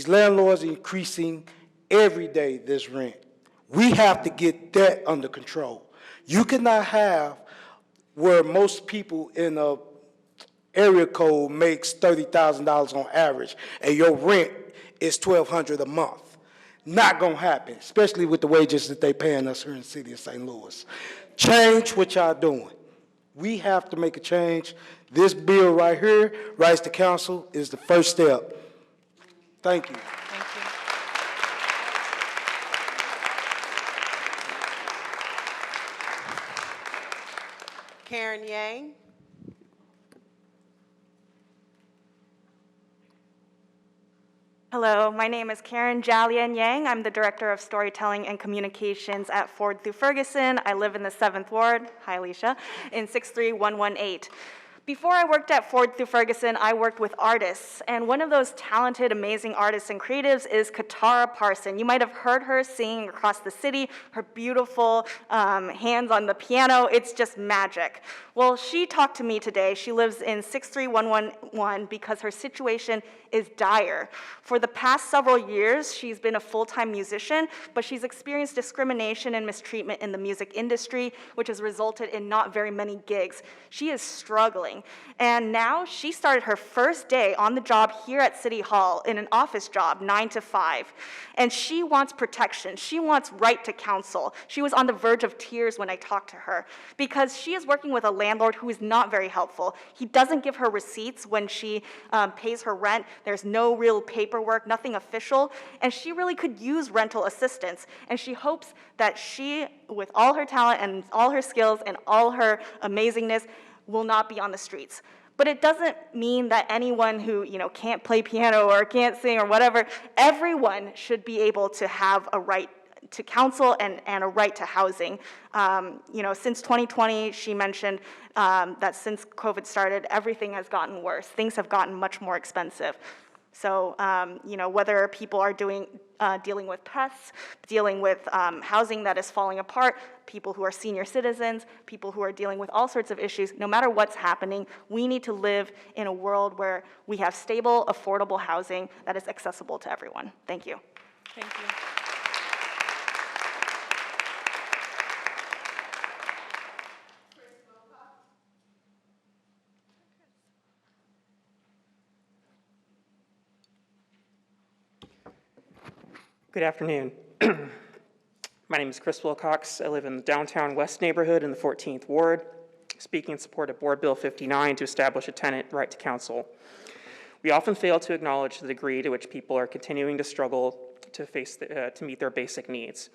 landlords are increasing every day this rent. We have to get that under control. You cannot have where most people in a area code makes $30,000 on average, and your rent is $1,200 a month. Not gonna happen, especially with the wages that they paying us here in the city of St. Louis. Change what y'all doing. We have to make a change. This bill right here, Rights to Counsel, is the first step. Thank you. Karen Yang. Hello, my name is Karen Jalian Yang. I'm the Director of Storytelling and Communications at Ford through Ferguson. I live in the 7th Ward, hi Alicia, in 63118. Before I worked at Ford through Ferguson, I worked with artists, and one of those talented, amazing artists and creatives is Katara Parson. You might have heard her singing across the city, her beautiful hands on the piano. It's just magic. Well, she talked to me today. She lives in 63111 because her situation is dire. For the past several years, she's been a full-time musician, but she's experienced discrimination and mistreatment in the music industry, which has resulted in not very many gigs. She is struggling. housing. And now she started her first day on the job here at City Hall in an office job, 9 to 5. And she wants protection. She wants right to counsel. She was on the verge of tears when I talked to her because she is working with a landlord who is not very helpful. He doesn't give her receipts when she pays her rent. There's no real paperwork, nothing official. And she really could use rental assistance. And she hopes that she, with all her talent and all her skills and all her amazingness, will not be on the streets. But it doesn't mean that anyone who, can't play piano or can't sing or whatever, everyone should be able to have a right to counsel and a right to housing. Since 2020, she mentioned that since COVID started, everything has gotten worse. Things have gotten much more expensive. So, whether people are dealing with pests, dealing with housing that is falling apart, people who are senior citizens, people who are dealing with all sorts of issues, no matter what's happening, we need to live in a world where we have stable, affordable housing that is accessible to everyone. Thank you. Thank you. Good afternoon. My name is Chris Wilcox. I live in the downtown West neighborhood in the 14th Ward, speaking in support of Board Bill 59 to establish a tenant right to counsel. We often fail to acknowledge the degree to which people are continuing to struggle to meet their basic needs.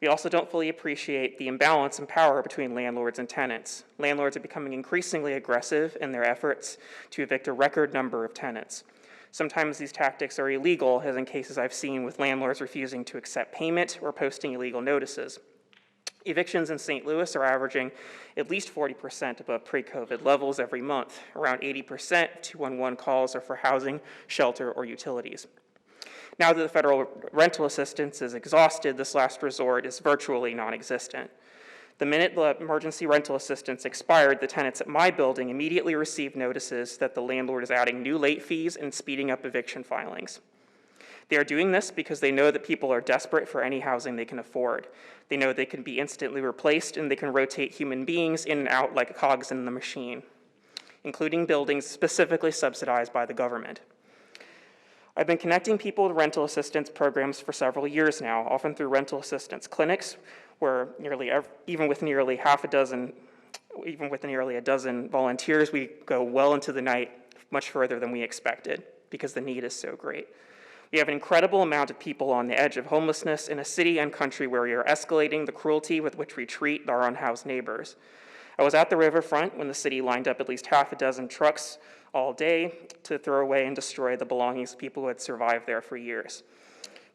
We also don't fully appreciate the imbalance in power between landlords and tenants. Landlords are becoming increasingly aggressive in their efforts to evict a record number of tenants. Sometimes these tactics are illegal, as in cases I've seen with landlords refusing to accept payment or posting illegal notices. Evictions in St. Louis are averaging at least 40% above pre-COVID levels every month. Around 80% 211 calls are for housing, shelter, or utilities. Now that the federal rental assistance is exhausted, this last resort is virtually non-existent. The minute the emergency rental assistance expired, the tenants at my building immediately received notices that the landlord is adding new late fees and speeding up eviction filings. They are doing this because they know that people are desperate for any housing they can afford. They know they can be instantly replaced and they can rotate human beings in and out like cogs in the machine, including buildings specifically subsidized by the government. I've been connecting people to rental assistance programs for several years now, often through rental assistance clinics, where even with nearly a dozen volunteers, we go well into the night, much further than we expected, because the need is so great. We have an incredible amount of people on the edge of homelessness in a city and country where we are escalating the cruelty with which we treat our unhoused neighbors. I was at the riverfront when the city lined up at least half a dozen trucks all day to throw away and destroy the belongings of people who had survived there for years.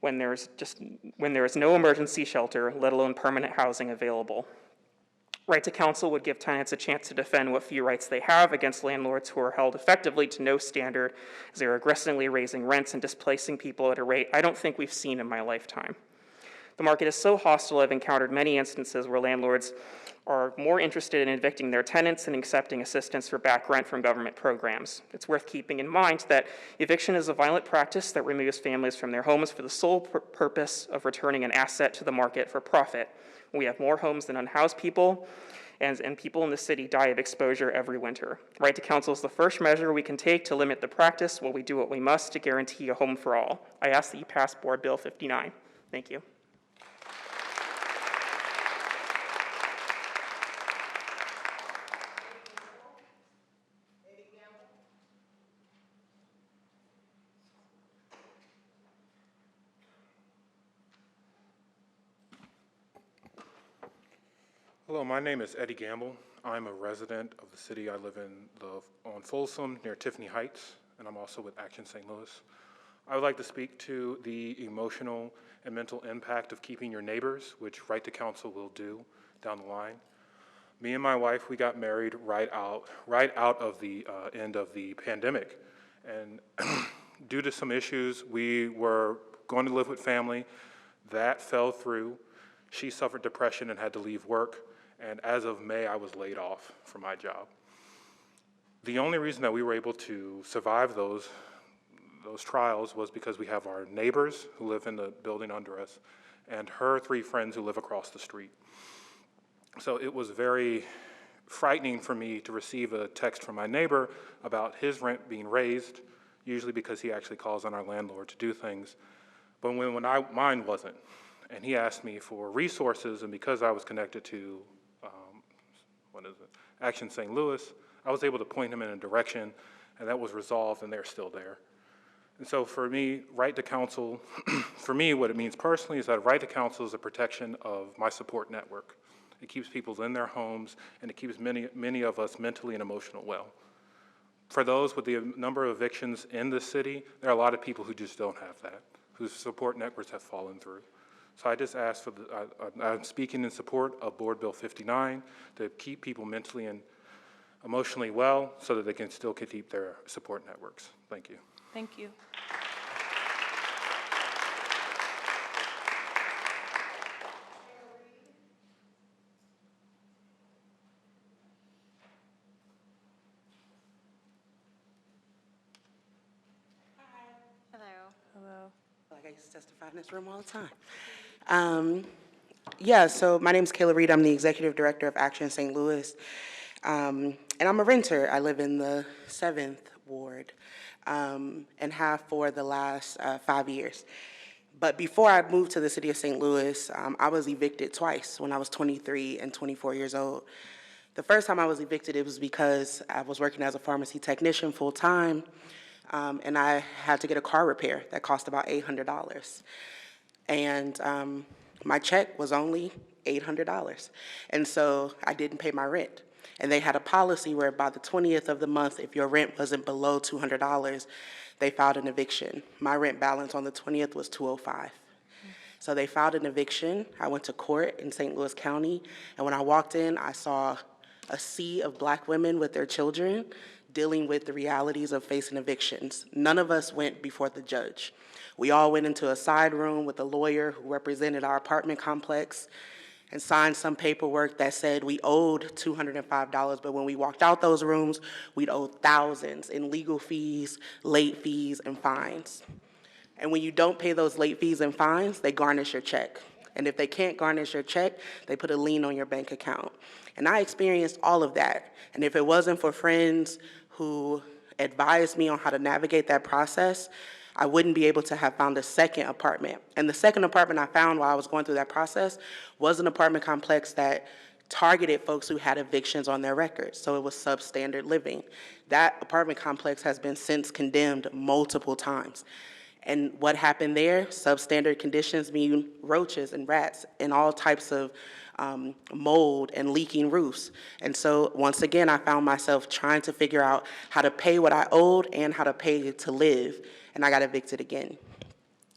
When there is no emergency shelter, let alone permanent housing available. Right to counsel would give tenants a chance to defend what few rights they have against landlords who are held effectively to no standard as they are aggressively raising rents and displacing people at a rate I don't think we've seen in my lifetime. The market is so hostile, I've encountered many instances where landlords are more interested in evicting their tenants than accepting assistance for back rent from government programs. It's worth keeping in mind that eviction is a violent practice that removes families from their homes for the sole purpose of returning an asset to the market for profit. We have more homes than unhoused people, and people in the city die of exposure every winter. Right to counsel is the first measure we can take to limit the practice while we do what we must to guarantee a home for all. I ask that you pass Board Bill 59. Thank you. Hello, my name is Eddie Gamble. I'm a resident of the city. I live on Folsom near Tiffany Heights, and I'm also with Action St. Louis. I would like to speak to the emotional and mental impact of keeping your neighbors, which Right to Counsel will do down the line. Me and my wife, we got married right out of the end of the pandemic. And due to some issues, we were going to live with family. That fell through. She suffered depression and had to leave work. And as of May, I was laid off from my job. The only reason that we were able to survive those trials was because we have our neighbors who live in the building under us and her 3 friends who live across the street. So it was very, frightening for me to receive a text from my neighbor about his rent being raised, usually because he actually calls on our landlord to do things, but mine wasn't. And he asked me for resources, and because I was connected to, Action St. Louis, I was able to point him in a direction, and that was resolved, and they're still there. And so for me, right to counsel, for me, what it means personally is that right to counsel is a protection of my support network. It keeps people in their homes, and it keeps many of us mentally and emotionally well. For those with the number of evictions in the city, there are a lot of people who just don't have that, whose support networks have fallen through. So I just ask for I'm speaking in support of Board Bill 59 to keep people mentally and emotionally well so that they can still keep their support networks. Thank you. Thank you. Hello. Like I used to testify in this room all the time. Yeah, so my name is Kayla Reed. I'm the Executive Director of Action St. Louis. And I'm a renter. I live in the 7th Ward and have for the last 5 years. But before I moved to the city of St. Louis, I was evicted twice when I was 23 and 24 years old. The first time I was evicted, it was because I was working as a pharmacy technician full-time, and I had to get a car repair that cost about $800. And my check was only $800. And so I didn't pay my rent. And they had a policy where by the 20th of the month, if your rent wasn't below $200, they filed an eviction. My rent balance on the 20th was $205. So they filed an eviction. I went to court in St. Louis County, and when I walked in, I saw a sea of Black women with their children dealing with the realities of facing evictions. None of us went before the judge. We all went into a side room with a lawyer who represented our apartment complex and signed some paperwork that said we owed $205, but when we walked out those rooms, we'd owed thousands in legal fees, late fees, and fines. And when you don't pay those late fees and fines, they garnish your check. And if they can't garnish your check, they put a lien on your bank account. And I experienced all of that. And if it wasn't for friends who advised me on how to navigate that process, I wouldn't be able to have found a second apartment. And the second apartment I found while I was going through that process was an apartment complex that targeted folks who had evictions on their records, so it was substandard living. That apartment complex has been since condemned multiple times. And what happened there, substandard conditions mean roaches and rats and all types of mold and leaking roofs. And so once again, I found myself trying to figure out how to pay what I owed and how to pay to live, and I got evicted again.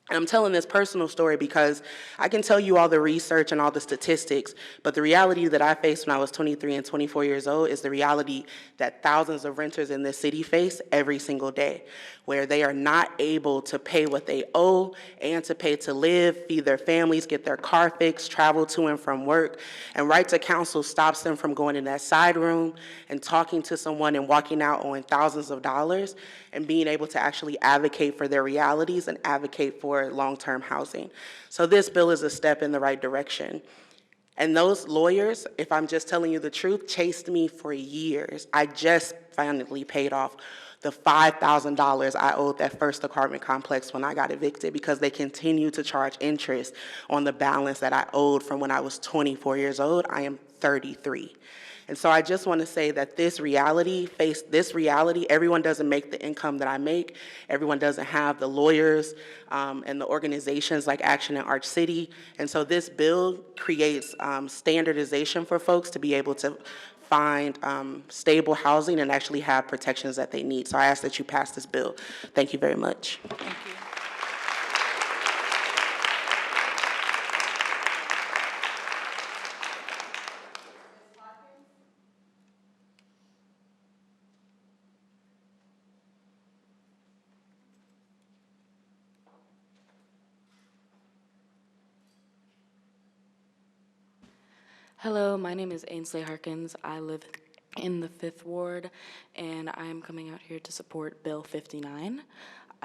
And I'm telling this personal story because I can tell you all the research and all the statistics, but the reality that I faced when I was 23 and 24 years old is the reality that thousands of renters in this city face every single day, where they are not able to pay what they owe and to pay to live, feed their families, get their car fixed, travel to and from work. And Right to Counsel stops them from going in that side room and talking to someone and walking out owing thousands of dollars and being able to actually advocate for their realities and advocate for long-term housing. So this bill is a step in the right direction. And those lawyers, if I'm just telling you the truth, chased me for years. I just finally paid off the $5,000 I owed that first apartment complex when I got evicted because they continue to charge interest on the balance that I owed from when I was 24 years old. I am 33. And so I just want to say that this reality, everyone doesn't make the income that I make. Everyone doesn't have the lawyers and the organizations like Action and Arch City. And so this bill creates standardization for folks to be able to find stable housing and actually have protections that they need. So I ask that you pass this bill. Thank you very much. Thank you. Hello, my name is Ainsley Harkins. I live in the 5th Ward, and I am coming out here to support Bill 59.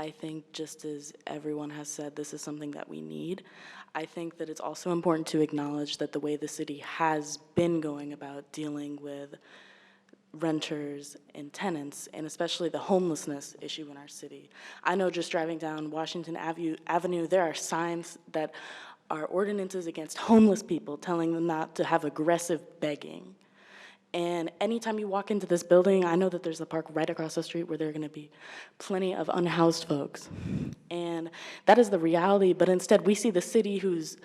I think just as everyone has said, this is something that we need. I think that it's also important to acknowledge that the way the city has been going about dealing with renters and tenants, and especially the homelessness issue in our city. I know just driving down Washington Avenue, there are signs that are ordinances against homeless people telling them not to have aggressive begging. And anytime you walk into this building, I know that there's a park right across the street where there are going to be plenty of unhoused folks. And that is the reality, but instead we see the city who's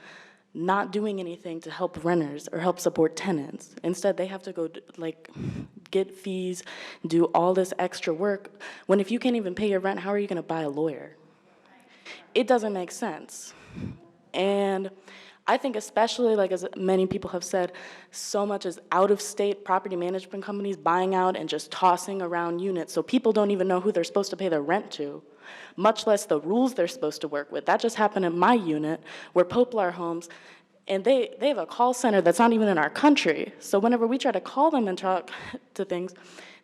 not doing anything to help renters or help support tenants. Instead, they have to go get fees, do all this extra work, when if you can't even pay your rent, how are you going to buy a lawyer? It doesn't make sense. And I think especially, like as many people have said, so much is out-of-state property management companies buying out and just tossing around units, so people don't even know who they're supposed to pay their rent to, much less the rules they're supposed to work with. That just happened in my unit, where Poplar Homes, and they have a call center that's not even in our country. So whenever we try to call them and talk to things,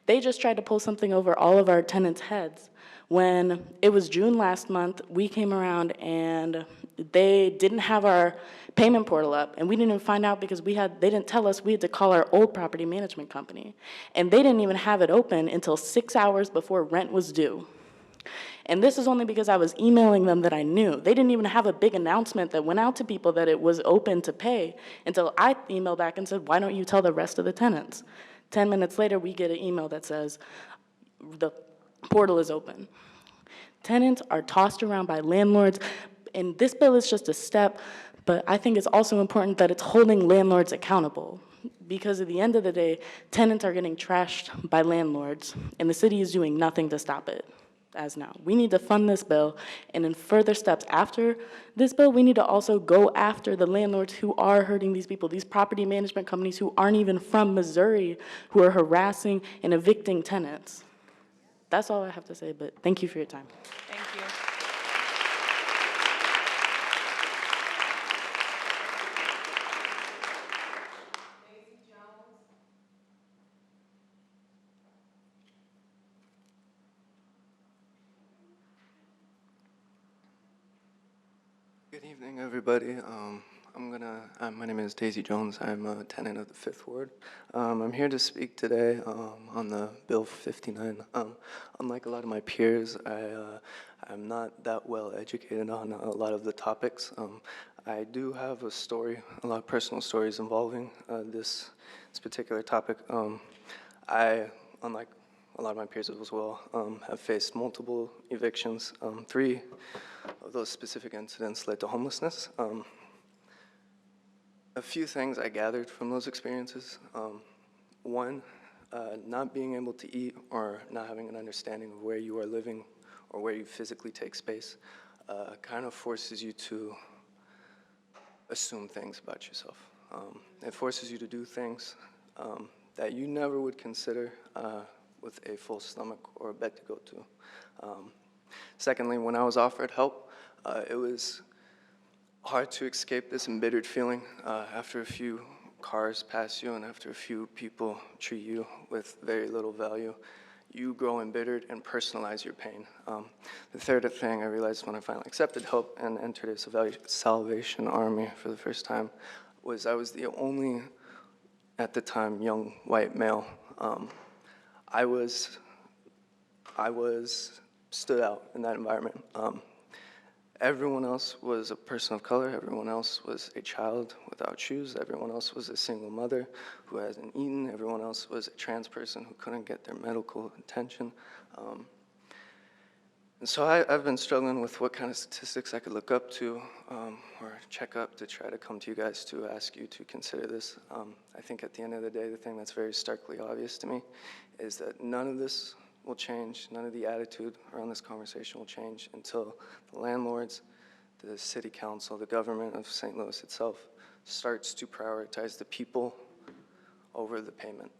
they just tried to pull something over all of our tenants' heads. When it was June last month, we came around and they didn't have our payment portal up, and we didn't even find out because they didn't tell us we had to call our old property management company. And they didn't even have it open until 6 hours before rent was due. And this is only because I was emailing them that I knew. They didn't even have a big announcement that went out to people that it was open to pay until I emailed back and said, why don't you tell the rest of the tenants? 10 minutes later, we get an email that says, the portal is open. Tenants are tossed around by landlords, and this bill is just a step, but I think it's also important that it's holding landlords accountable, because at the end of the day, tenants are getting trashed by landlords, and the city is doing nothing to stop it as now. We need to fund this bill, and in further steps after this bill, we need to also go after the landlords who are hurting these people, these property management companies who aren't even from Missouri, who are harassing and evicting tenants. That's all I have to say, but thank you for your time. Thank you. Good evening, everybody. My name is Daisy Jones. I'm a tenant of the Fifth Ward. I'm here to speak today on the Bill 59. Unlike a lot of my peers, I'm not that well educated on a lot of the topics. I do have a story, a lot of personal stories involving this particular topic. I, unlike a lot of my peers as well, have faced multiple evictions. 3 of those specific incidents led to homelessness. A few things I gathered from those experiences. One, not being able to eat or not having an understanding of where you are living or where you physically take space kind of forces you to assume things about yourself. It forces you to do things that you never would consider with a full stomach or a bed to go to. Secondly, when I was offered help, it was hard to escape this embittered feeling after a few cars pass you and after a few people treat you with very little value. You grow embittered and personalize your pain. The third thing I realized when I finally accepted help and entered a Salvation Army for the first time was I was the only, at the time, young white male. I was stood out in that environment. Everyone else was a person of color. Everyone else was a child without shoes. Everyone else was a single mother who hasn't eaten. Everyone else was a trans person who couldn't get their medical attention. And so I've been struggling with what kind of statistics I could look up to or check up to try to come to you guys to ask you to consider this. I think at the end of the day, the thing that's very starkly obvious to me is that none of this will change, none of the attitude around this conversation will change until the landlords, the city council, the government of St. Louis itself starts to prioritize the people over the payment.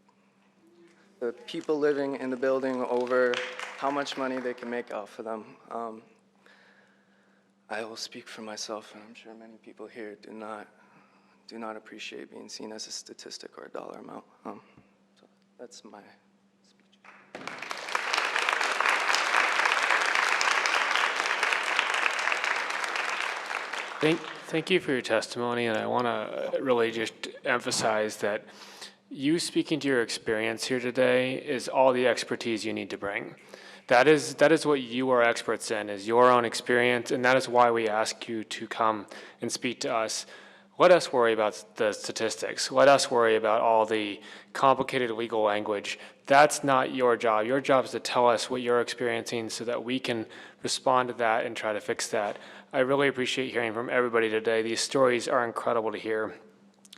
The people living in the building over how much money they can make off of them. I will speak for myself, and I'm sure many people here do not appreciate being seen as a statistic or a dollar amount. So that's my speech. Thank you for your testimony, and I want to really just emphasize that you speaking to your experience here today is all the expertise you need to bring. That is what you are experts in, is your own experience, and that is why we ask you to come and speak to us. Let us worry about the statistics. Let us worry about all the complicated legal language. That's not your job. Your job is to tell us what you're experiencing so that we can respond to that and try to fix that. I really appreciate hearing from everybody today. These stories are incredible to hear.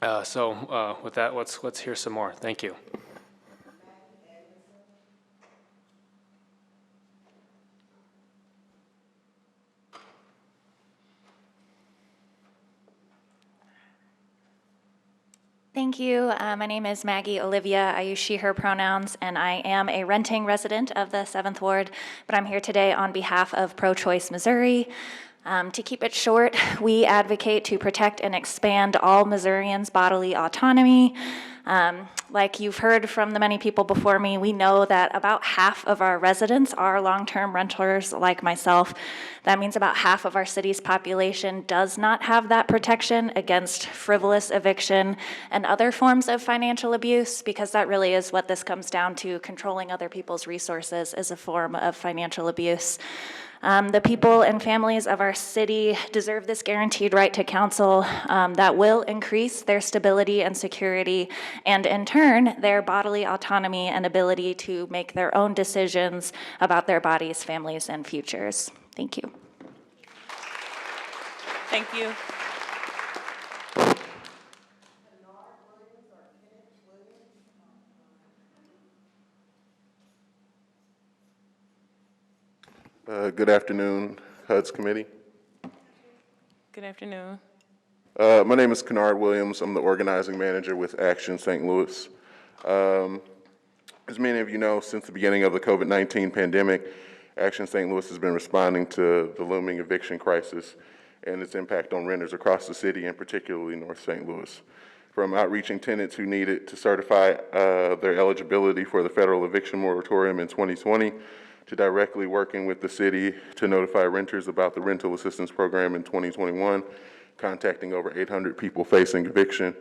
With that, let's hear some more. Thank you. Thank you. My name is Maggie Olivia. I use she, her pronouns, and I am a renting resident of the 7th Ward, but I'm here today on behalf of Pro-Choice Missouri. To keep it short, we advocate to protect and expand all Missourians' bodily autonomy. Like you've heard from the many people before me, we know that about half of our residents are long-term renters like myself. That means about half of our city's population does not have that protection against frivolous eviction and other forms of financial abuse, because that really is what this comes down to. Controlling other people's resources is a form of financial abuse. The people and families of our city deserve this guaranteed right to counsel that will increase their stability and security, and in turn, their bodily autonomy and ability to make their own decisions about their bodies, families, and futures. Thank you. Thank you. Good afternoon, HUD's committee. Good afternoon. My name is Kennard Williams. I'm the organizing manager with Action St. Louis. As many of you know, since the beginning of the COVID-19 pandemic, Action St. Louis has been responding to the looming eviction crisis and its impact on renters across the city, and particularly North St. Louis. From outreaching tenants who needed to certify their eligibility for the federal eviction moratorium in 2020, to directly working with the city to notify renters about the rental assistance program in 2021, contacting over 800 people facing eviction,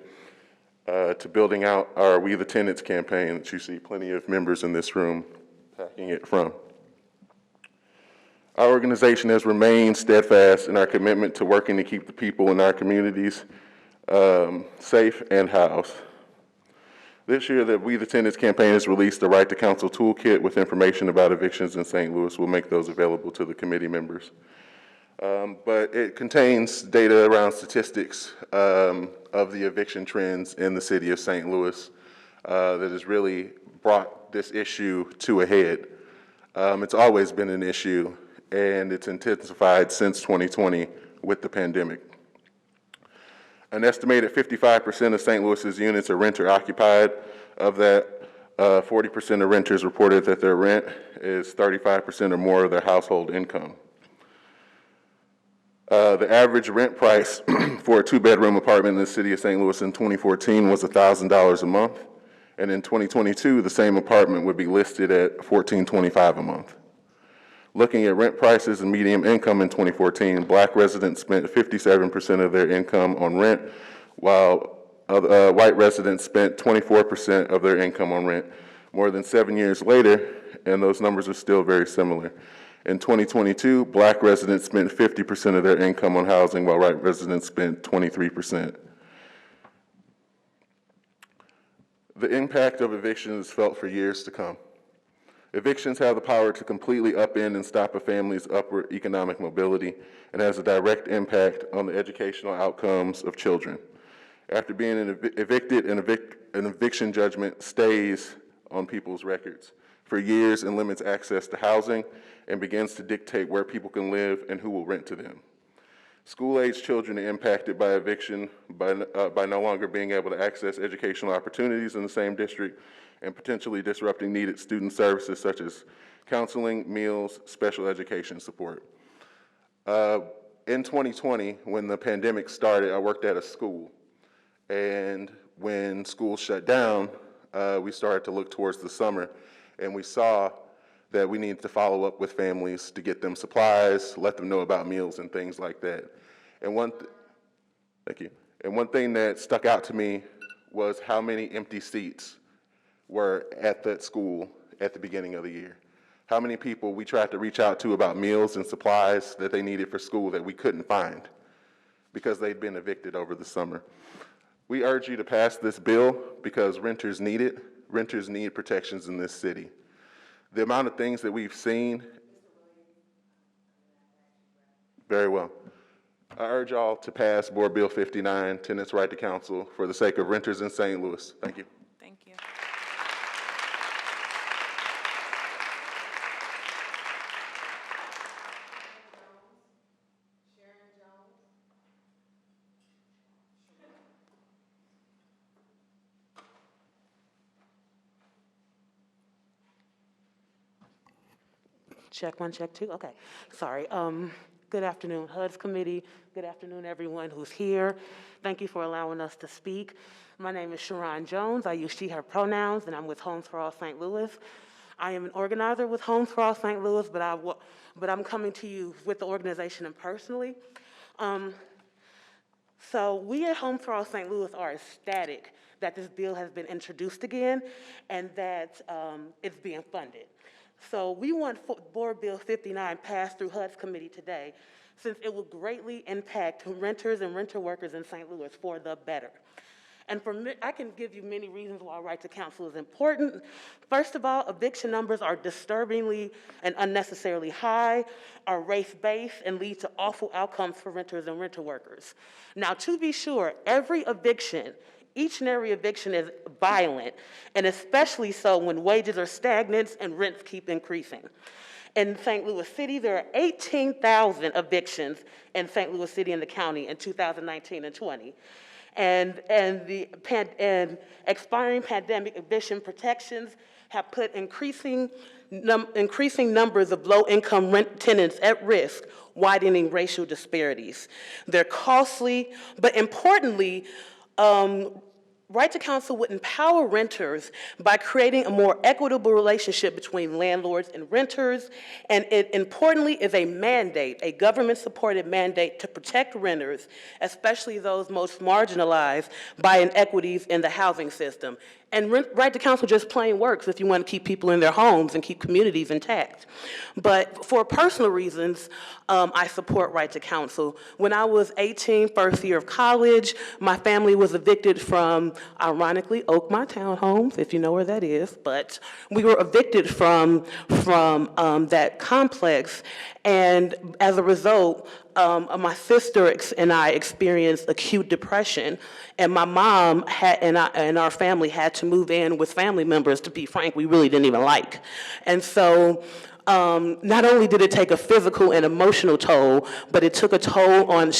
to building out our We the Tenants campaign that you see plenty of members in this room packing it from. Our organization has remained steadfast in our commitment to working to keep the people in our communities safe and housed. This year, the We the Tenants campaign has released the Right to Counsel Toolkit with information about evictions in St. Louis. We'll make those available to the committee members. But it contains data around statistics of the eviction trends in the city of St. Louis that has really brought this issue to a head. It's always been an issue, and it's intensified since 2020 with the pandemic. An estimated 55% of St. Louis's units are renter occupied. Of that, 40% of renters reported that their rent is 35% or more of their household income. The average rent price for a 2-bedroom apartment in the city of St. Louis in 2014 was $1,000 a month, and in 2022, the same apartment would be listed at $1,425 a month. Looking at rent prices and median income in 2014, Black residents spent 57% of their income on rent, while white residents spent 24% of their income on rent. More than 7 years later, and those numbers are still very similar. In 2022, Black residents spent 50% of their income on housing, while white residents spent 23%. The impact of evictions is felt for years to come. Evictions have the power to completely upend and stop a family's upward economic mobility and has a direct impact on the educational outcomes of children. After being evicted, an eviction judgment stays on people's records for years and limits access to housing and begins to dictate where people can live and who will rent to them. School-age children are impacted by eviction by no longer being able to access educational opportunities in the same district and potentially disrupting needed student services such as counseling, meals, special education support. In 2020, when the pandemic started, I worked at a school. And when school shut down, we started to look towards the summer, and we saw that we needed to follow up with families to get them supplies, let them know about meals and things like that. And thank you. And one thing that stuck out to me was how many empty seats were at that school at the beginning of the year. How many people we tried to reach out to about meals and supplies that they needed for school that we couldn't find because they'd been evicted over the summer. We urge you to pass this bill because renters need it. Renters need protections in this city. The amount of things that we've seen, very well. I urge y'all to pass Board Bill 59, Tenants' Right to Counsel, for the sake of renters in St. Louis. Thank you. Thank you. Check one, check two, okay. Sorry. Good afternoon, HUD's committee. Good afternoon, everyone who's here. Thank you for allowing us to speak. My name is Sharon Jones. I use she, her pronouns, and I'm with Homes for All St. Louis. I am an organizer with Homes for All St. Louis, but I'm coming to you with the organization and personally. So we at Homes for All St. Louis are ecstatic that this bill has been introduced again and that it's being funded. So we want Board Bill 59 passed through HUD's committee today, since it will greatly impact renters and renter workers in St. Louis for the better. And I can give you many reasons why right to counsel is important. First of all, eviction numbers are disturbingly and unnecessarily high, are race-based, and lead to awful outcomes for renters and renter workers. Now, to be sure, every eviction, each and every eviction is violent, and especially so when wages are stagnant and rents keep increasing. In St. Louis City, there are 18,000 evictions in St. Louis City and the county in 2019 and 20. And expiring pandemic eviction protections have put increasing numbers of low-income rent tenants at risk, widening racial disparities. They're costly, but importantly, Right to Counsel would empower renters by creating a more equitable relationship between landlords and renters, and it importantly is a mandate, a government-supported mandate to protect renters, especially those most marginalized by inequities in the housing system. And Right to Counsel just plain works if you want to keep people in their homes and keep communities intact. But for personal reasons, I support Right to Counsel. When I was 18, first year of college, my family was evicted from, ironically, Oakmont Townhomes, if you know where that is, but we were evicted from that complex, and as a result, my sister and I experienced acute depression, and my mom and our family had to move in with family members, to be frank, we really didn't even like. And so not only did it take a physical and emotional toll, but it took a toll on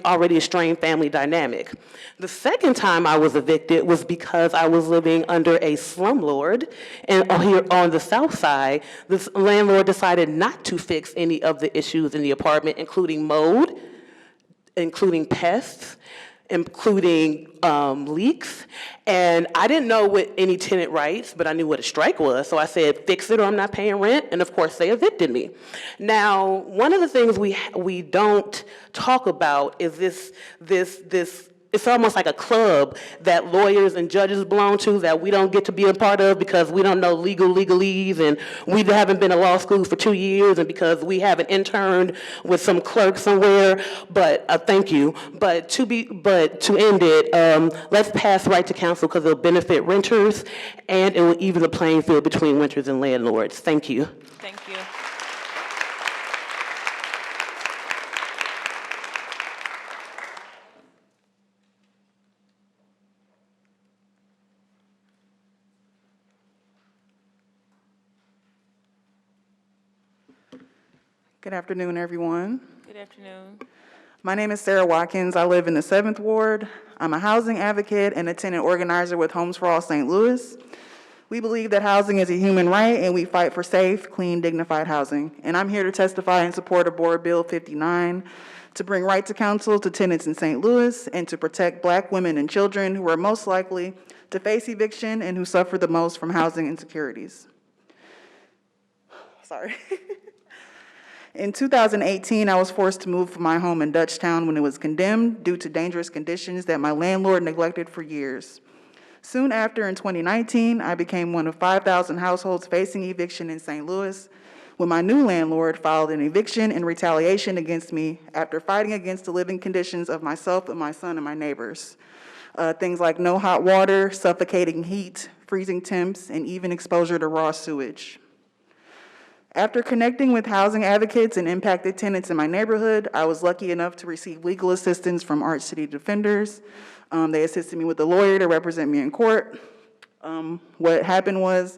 already a strained family dynamic. The second time I was evicted was because I was living under a slumlord, and here on the south side, this landlord decided not to fix any of the issues in the apartment, including mold, including pests, including leaks, and I didn't know what any tenant rights, but I knew what a strike was, so I said, fix it or I'm not paying rent, and of course they evicted me. Now, one of the things we don't talk about is this it's almost like a club that lawyers and judges belong to that we don't get to be a part of because we don't know legalese, and we haven't been to law school for 2 years, and because we haven't interned with some clerk somewhere. But thank you. But to end it, let's pass Right to Counsel because it'll benefit renters and it will even the playing field between renters and landlords. Thank you. Thank you. Good afternoon, everyone. Good afternoon. My name is Sarah Watkins. I live in the 7th Ward. I'm a housing advocate and a tenant organizer with Homes for All St. Louis. We believe that housing is a human right, and we fight for safe, clean, dignified housing. And I'm here to testify in support of Board Bill 59 to bring right to counsel to tenants in St. Louis and to protect Black women and children who are most likely to face eviction and who suffer the most from housing insecurities. Sorry. In 2018, I was forced to move from my home in Dutchtown when it was condemned due to dangerous conditions that my landlord neglected for years. Soon after, in 2019, I became one of 5,000 households facing eviction in St. Louis, when my new landlord filed an eviction in retaliation against me after fighting against the living conditions of myself and my son and my neighbors. Things like no hot water, suffocating heat, freezing temps, and even exposure to raw sewage. After connecting with housing advocates and impacted tenants in my neighborhood, I was lucky enough to receive legal assistance from Arch City Defenders. They assisted me with a lawyer to represent me in court. What happened was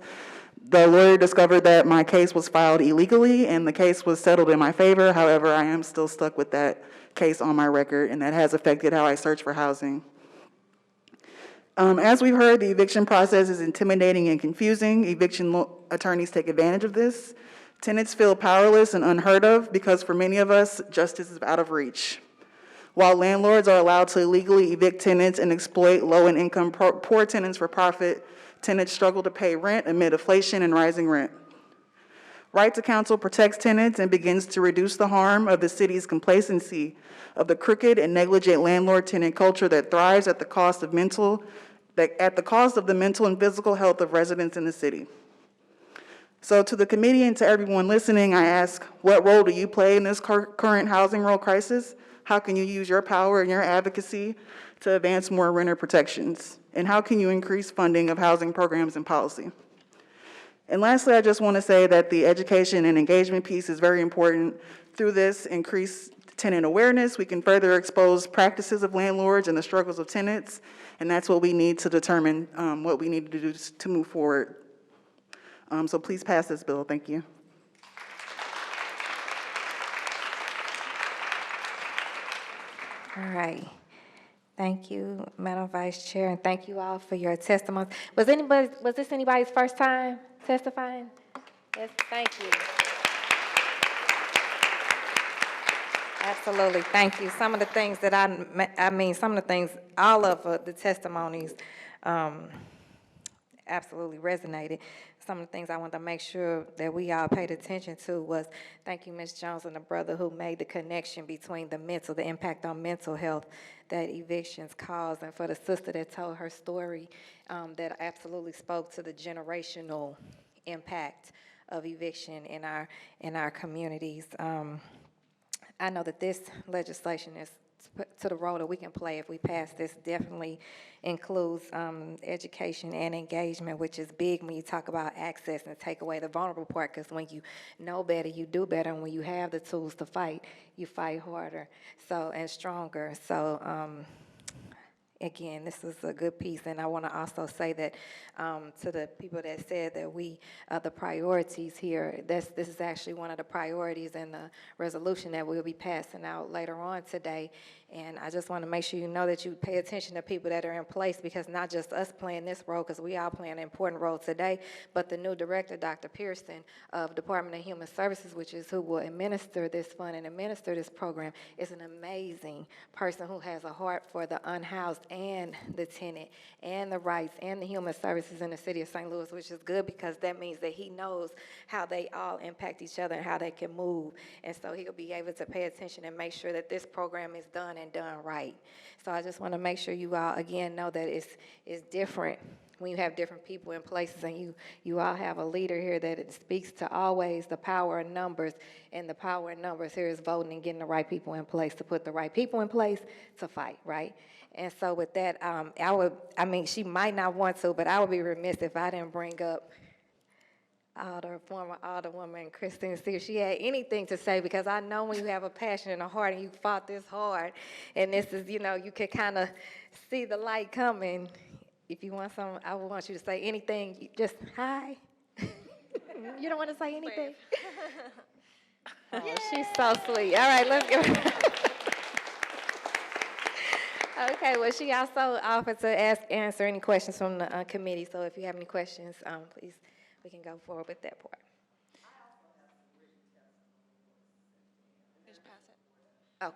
the lawyer discovered that my case was filed illegally and the case was settled in my favor. However, I am still stuck with that case on my record, and that has affected how I search for housing. As we've heard, the eviction process is intimidating and confusing. Eviction attorneys take advantage of this. Tenants feel powerless and unheard of because for many of us, justice is out of reach. While landlords are allowed to illegally evict tenants and exploit low and income poor tenants for profit, tenants struggle to pay rent amid inflation and rising rent. Right to Counsel protects tenants and begins to reduce the harm of the city's complacency of the crooked and negligent landlord-tenant culture that thrives at the cost of the mental and physical health of residents in the city. So to the committee and to everyone listening, I ask, what role do you play in this current housing role crisis? How can you use your power and your advocacy to advance more renter protections? And how can you increase funding of housing programs and policy? And lastly, I just want to say that the education and engagement piece is very important. Through this increased tenant awareness, we can further expose practices of landlords and the struggles of tenants, and that's what we need to determine what we need to do to move forward. So please pass this bill. Thank you. All right. Thank you, Madam Vice Chair, and thank you all for your testimony. Was this anybody's first time testifying? Yes, thank you. Absolutely, thank you. Some of the things that all of the testimonies absolutely resonated. Some of the things I wanted to make sure that we all paid attention to was, thank you, Ms. Jones and the brother who made the connection between the impact on mental health that evictions cause, and for the sister that told her story that absolutely spoke to the generational impact of eviction in our communities. I know that this legislation is to the role that we can play if we pass this definitely includes education and engagement, which is big when you talk about access and take away the vulnerable part, because when you know better, you do better, and when you have the tools to fight, you fight harder and stronger. So again, this is a good piece, and I want to also say that to the people that said that the priorities here, this is actually one of the priorities in the resolution that we'll be passing out later on today. And I just want to make sure you know that you pay attention to people that are in place, because not just us playing this role, because we all play an important role today, but the new director, Dr. Pearson of Department of Human Services, which is who will administer this fund and administer this program, is an amazing person who has a heart for the unhoused and the tenant and the rights and the human services in the city of St. Louis, which is good because that means that he knows how they all impact each other and how they can move. And so he'll be able to pay attention and make sure that this program is done and done right. So I just want to make sure you all, again, know that it's different when you have different people in places, and you all have a leader here that it speaks to always the power of numbers, and the power of numbers here is voting and getting the right people in place to put the right people in place to fight, right? And so with that, she might not want to, but I would be remiss if I didn't bring up former Alderwoman Christine, see if she had anything to say, because I know when you have a passion and a heart and you fought this hard, and this is, you can kind of see the light coming. If you want something, I would want you to say anything, just hi. You don't want to say anything? Oh, she's so sweet. All right, let's give her. Okay, well, she also offered to answer any questions from the committee, so if you have any questions, please, we can go forward with that part. Just pass it. Okay.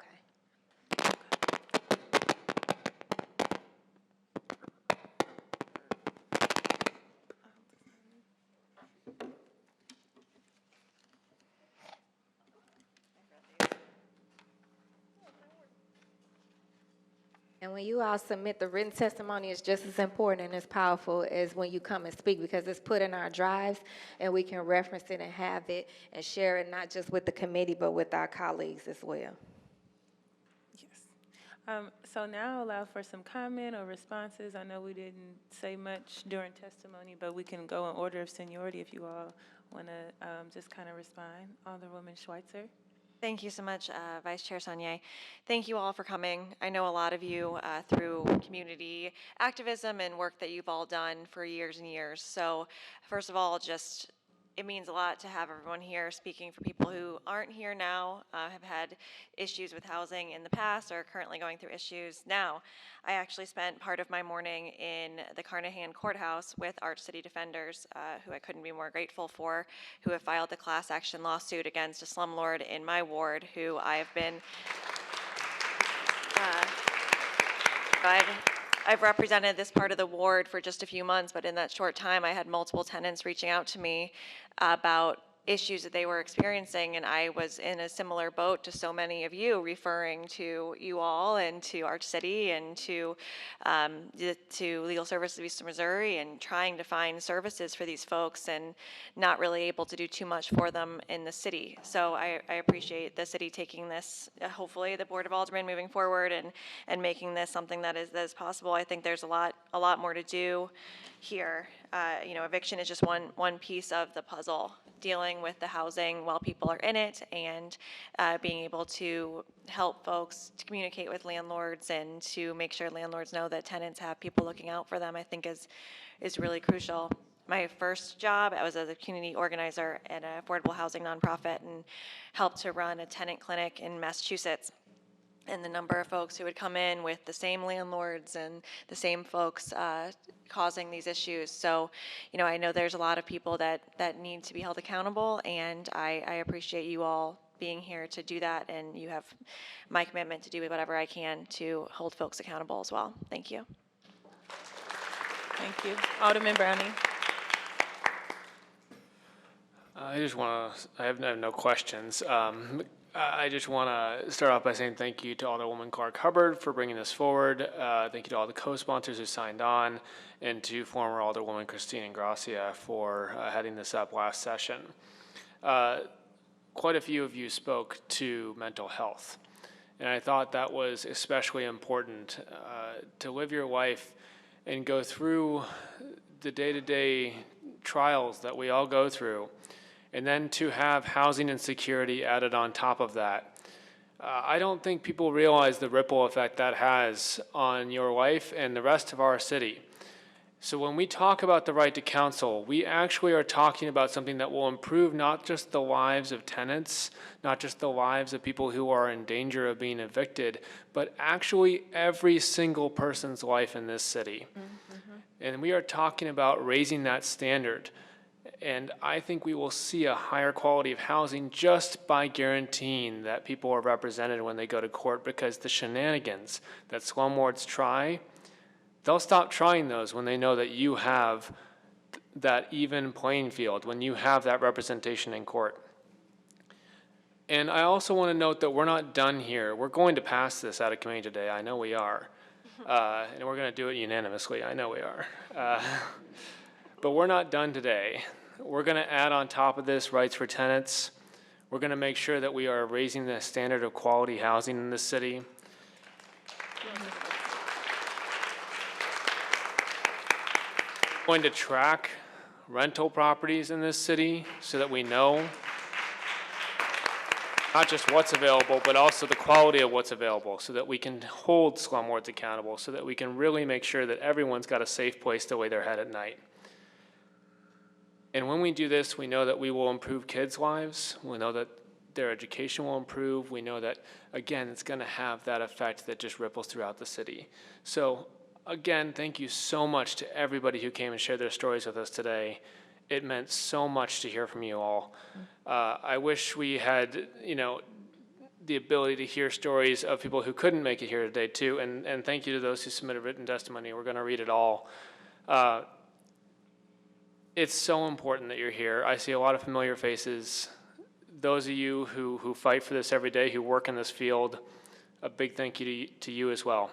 And when you all submit the written testimony, it's just as important and as powerful as when you come and speak, because it's put in our drives and we can reference it and have it and share it, not just with the committee, but with our colleagues as well. So now I'll allow for some comment or responses. I know we didn't say much during testimony, but we can go in order of seniority if you all want to just kind of respond. Alderwoman Schweitzer. Thank you so much, Vice Chair Saunier. Thank you all for coming. I know a lot of you through community activism and work that you've all done for years and years. So first of all, just it means a lot to have everyone here speaking for people who aren't here now, have had issues with housing in the past, or are currently going through issues now. I actually spent part of my morning in the Carnahan Courthouse with Arch City Defenders, who I couldn't be more grateful for, who have filed a class action lawsuit against a slumlord in my ward, who I have been, I've represented this part of the ward for just a few months, but in that short time, I had multiple tenants reaching out to me about issues that they were experiencing, and I was in a similar boat to so many of you, referring to you all and to Arch City and to Legal Services of Eastern Missouri, and trying to find services for these folks and not really able to do too much for them in the city. So I appreciate the city taking this, hopefully the Board of Aldermen moving forward and making this something that is possible. I think there's a lot more to do here. Eviction is just one piece of the puzzle, dealing with the housing while people are in it, and being able to help folks to communicate with landlords and to make sure landlords know that tenants have people looking out for them, I think is really crucial. My first job, I was as a community organizer at an affordable housing nonprofit and helped to run a tenant clinic in Massachusetts. And the number of folks who would come in with the same landlords and the same folks causing these issues. So, I know there's a lot of people that need to be held accountable, and I appreciate you all being here to do that, and you have my commitment to do whatever I can to hold folks accountable as well. Thank you. Thank you. Alderman Browning. I have no questions. I just want to start off by saying thank you to Alderwoman Clark Hubbard for bringing this forward. Thank you to all the co-sponsors who signed on, and to former Alderwoman Christine Ingracia for heading this up last session. Quite a few of you spoke to mental health, and I thought that was especially important to live your life and go through the day-to-day trials that we all go through, and then to have housing insecurity added on top of that. I don't think people realize the ripple effect that has on your life and the rest of our city. So when we talk about the right to counsel, we actually are talking about something that will improve not just the lives of tenants, not just the lives of people who are in danger of being evicted, but actually every single person's life in this city. And we are talking about raising that standard. And I think we will see a higher quality of housing just by guaranteeing that people are represented when they go to court, because the shenanigans that slumlords try, they'll stop trying those when they know that you have that even playing field, when you have that representation in court. And I also want to note that we're not done here. We're going to pass this out of committee today. I know we are. And we're going to do it unanimously. I know we are. But we're not done today. We're going to add on top of this rights for tenants. We're going to make sure that we are raising the standard of quality housing in this city. We're going to track rental properties in this city so that we know not just what's available, but also the quality of what's available, so that we can hold slumlords accountable, so that we can really make sure that everyone's got a safe place to lay their head at night. And when we do this, we know that we will improve kids' lives. We know that their education will improve. We know that, again, it's going to have that effect that just ripples throughout the city. So, again, thank you so much to everybody who came and shared their stories with us today. It meant so much to hear from you all. I wish we had, the ability to hear stories of people who couldn't make it here today, too. And thank you to those who submitted written testimony. We're going to read it all. It's so important that you're here. I see a lot of familiar faces. Those of you who fight for this every day, who work in this field, a big thank you to you as well.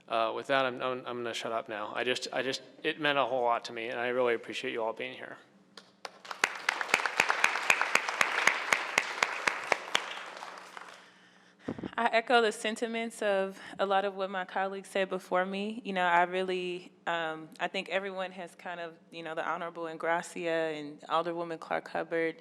With that, I'm going to shut up now. It meant a whole lot to me, and I really appreciate you all being here. I echo the sentiments of a lot of what my colleagues said before me. You know, I really, I think everyone has kind of, you know, the Honorable Ingracia and Alderwoman Clark Hubbard,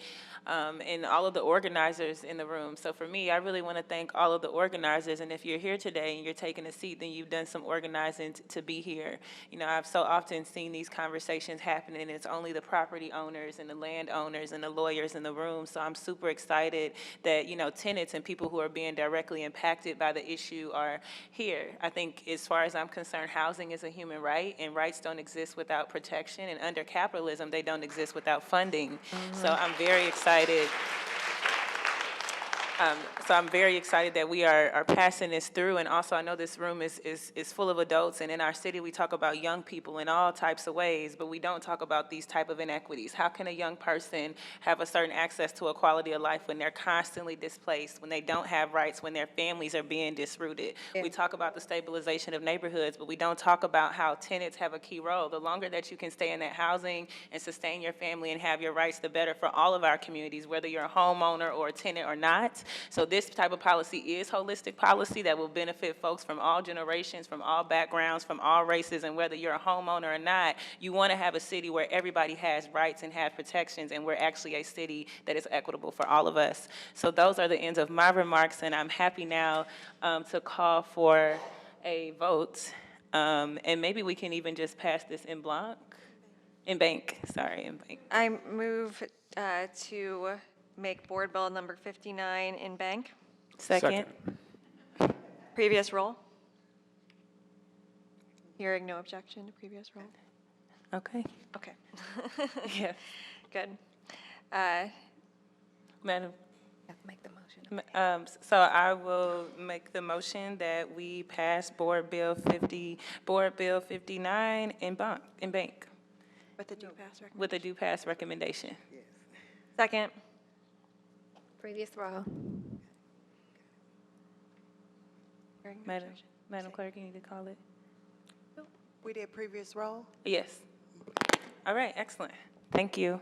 and all of the organizers in the room. So for me, I really want to thank all of the organizers. And if you're here today and you're taking a seat, then you've done some organizing to be here. You know, I've so often seen these conversations happen, and it's only the property owners and the landowners and the lawyers in the room. So I'm super excited that, you know, tenants and people who are being directly impacted by the issue are here. I think as far as I'm concerned, housing is a human right, and rights don't exist without protection, and under capitalism, they don't exist without funding. So I'm very excited. That we are passing this through, and also I know this room is full of adults, and in our city we talk about young people in all types of ways, but we don't talk about these type of inequities. How can a young person have a certain access to a quality of life when they're constantly displaced, when they don't have rights, when their families are being disrooted? We talk about the stabilization of neighborhoods, but we don't talk about how tenants have a key role. The longer that you can stay in that housing and sustain your family and have your rights, the better for all of our communities, whether you're a homeowner or a tenant or not. So this type of policy is holistic policy that will benefit folks from all generations, from all backgrounds, from all races, and whether you're a homeowner or not, you want to have a city where everybody has rights and has protections, and we're actually a city that is equitable for all of us. So those are the ends of my remarks, and I'm happy now to call for a vote, and maybe we can even just pass this in bank. I move to make Board Bill number 59 in bank. Second. Previous roll. Hearing no objection to previous roll. Okay. Okay. Yeah. Good. Madam. Make the motion. So I will make the motion that we pass Board Bill 59 in bank. With the due pass recommendation. With a due pass recommendation. Second. Previous row. Madam Clerk, you need to call it? We did previous roll? Yes. All right, excellent. Thank you.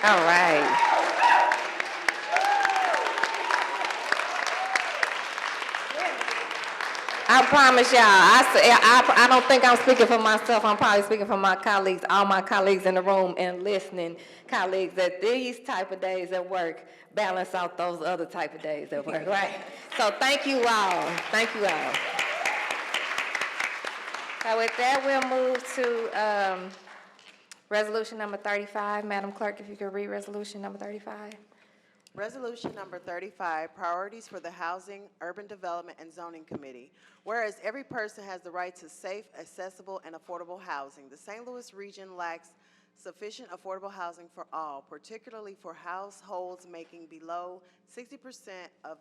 All right. I promise y'all, I don't think I'm speaking for myself. I'm probably speaking for my colleagues, all my colleagues in the room and listening colleagues, that these type of days at work balance out those other type of days at work, right? So thank you all. Thank you all. So with that, we'll move to resolution number 35. Madam Clerk, if you could read resolution number 35. Resolution number 35, Priorities for the Housing, Urban Development, and Zoning Committee. Whereas every person has the right to safe, accessible, and affordable housing, the St. Louis region lacks sufficient affordable housing for all, particularly for households making below 60% of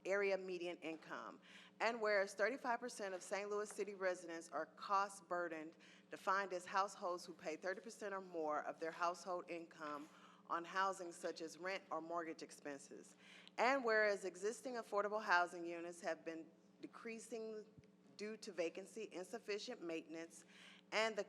area median income. And whereas 35% of St. Louis City residents are cost burdened, defined as households who pay 30% or more of their household income on housing such as rent or mortgage expenses. And whereas existing affordable housing units have been decreasing due to vacancy, insufficient maintenance, and the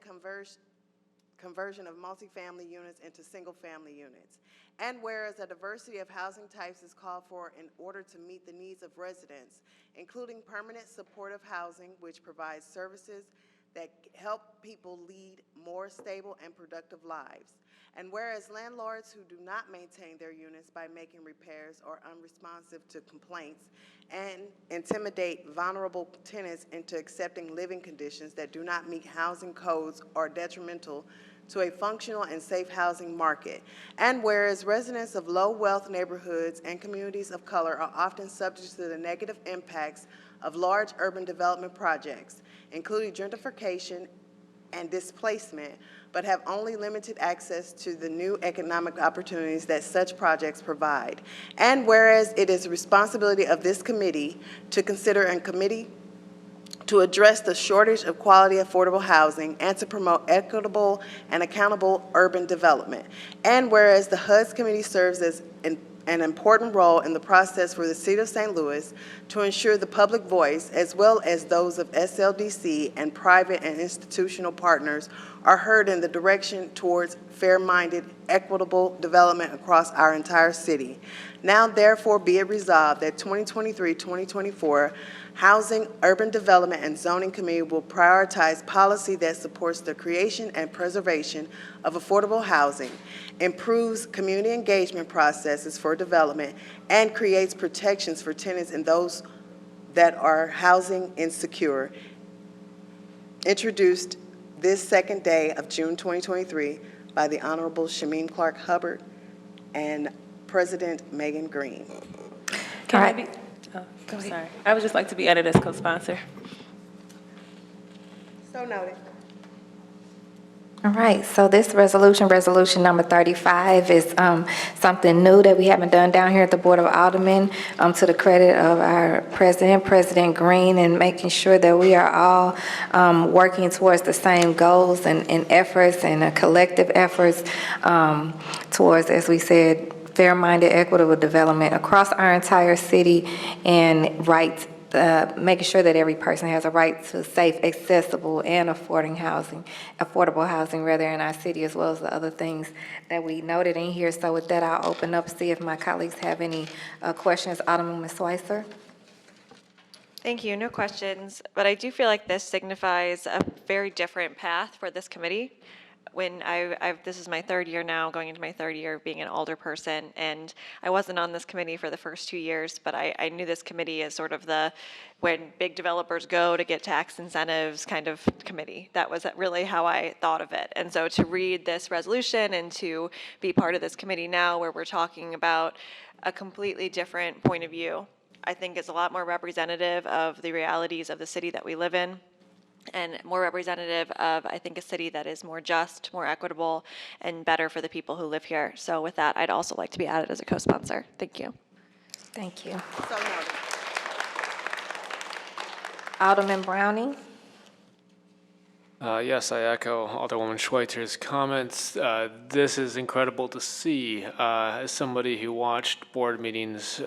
conversion of multifamily units into single-family units. And whereas a diversity of housing types is called for in order to meet the needs of residents, including permanent supportive housing, which provides services that help people lead more stable and productive lives. And whereas landlords who do not maintain their units by making repairs or unresponsive to complaints and intimidate vulnerable tenants into accepting living conditions that do not meet housing codes are detrimental to a functional and safe housing market. And whereas residents of low-wealth neighborhoods and communities of color are often subject to the negative impacts of large urban development projects, including gentrification and displacement, but have only limited access to the new economic opportunities that such projects provide. And whereas it is the responsibility of this committee to consider in committee to address the shortage of quality affordable housing and to promote equitable and accountable urban development. And whereas the HUD's committee serves as an important role in the process for the City of St. Louis to ensure the public voice, as well as those of SLDC and private and institutional partners, are heard in the direction towards fair-minded, equitable development across our entire city. Now therefore be it resolved that 2023-2024 Housing, Urban Development, and Zoning Committee will prioritize policy that supports the creation and preservation of affordable housing, improves community engagement processes for development, and creates protections for tenants and those that are housing insecure. Introduced this second day of June 2023 by the Honorable Shameen Clark Hubbard and President Megan Green. Can I be, I'm sorry. I would just like to be added as co-sponsor. So noted. All right, so this resolution number 35, is something new that we haven't done down here at the Board of Aldermen, to the credit of our president, President Green, and making sure that we are all working towards the same goals and efforts and collective efforts towards, as we said, fair-minded, equitable development across our entire city and rights. Making sure that every person has a right to safe, accessible, and affordable housing rather in our city, as well as the other things that we noted in here. So with that, I'll open up, see if my colleagues have any questions. Alderwoman Schweitzer. Thank you. No questions, but I do feel like this signifies a very different path for this committee. When this is my third year now, going into my third year of being an alderperson, and I wasn't on this committee for the first 2 years, but I knew this committee as sort of the when big developers go to get tax incentives kind of committee. That was really how I thought of it. And so to read this resolution and to be part of this committee now where we're talking about a completely different point of view, I think is a lot more representative of the realities of the city that we live in, and more representative of, I think, a city that is more just, more equitable, and better for the people who live here. So with that, I'd also like to be added as a co-sponsor. Thank you. Thank you. So noted. Alderman Browning. Yes, I echo Alderwoman Schweitzer's comments. This is incredible to see. As somebody who watched board meetings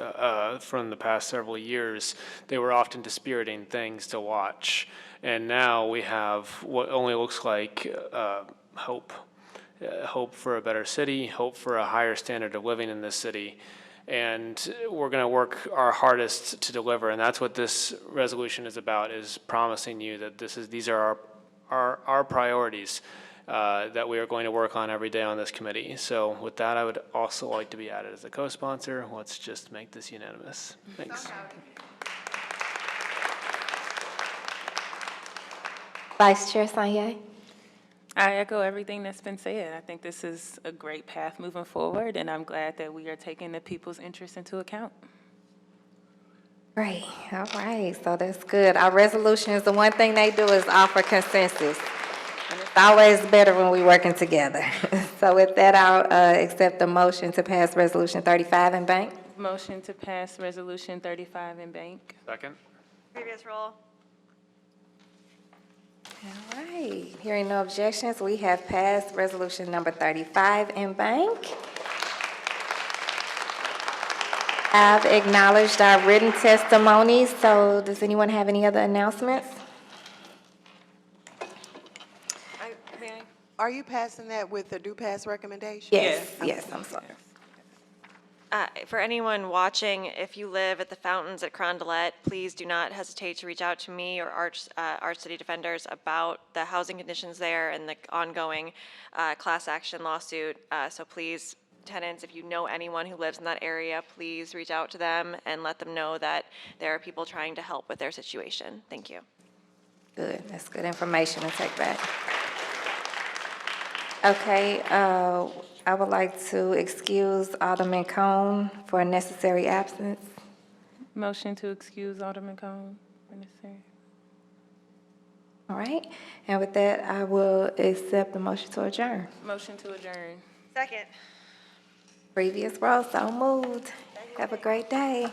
from the past several years, they were often dispiriting things to watch. And now we have what only looks like hope. Hope for a better city, hope for a higher standard of living in this city. And we're going to work our hardest to deliver. And that's what this resolution is about, is promising you that these are our priorities that we are going to work on every day on this committee. So with that, I would also like to be added as a co-sponsor. Let's just make this unanimous. Thanks. Vice Chair Sanye. I echo everything that's been said. I think this is a great path moving forward, and I'm glad that we are taking the people's interests into account. Great, all right, so that's good. Our resolutions, the one thing they do is offer consensus. And it's always better when we're working together. So with that, I'll accept the motion to pass Resolution 35 in bank. Motion to pass Resolution 35 in bank. Second. Previous roll. All right, hearing no objections, we have passed Resolution number 35 in bank. I've acknowledged our written testimonies, so does anyone have any other announcements? Are you passing that with the do pass recommendation? Yes, I'm sorry. For anyone watching, if you live at the fountains at Carondelet, please do not hesitate to reach out to me or our city defenders about the housing conditions there and the ongoing class action lawsuit. So please, tenants, if you know anyone who lives in that area, please reach out to them and let them know that there are people trying to help with their situation. Thank you. Good, that's good information to take back. Okay, I would like to excuse Alderman Cone for a necessary absence. Motion to excuse Alderman Cone for necessary. All right, and with that, I will accept the motion to adjourn. Motion to adjourn. Second. Previous roll, so moved. Have a great day.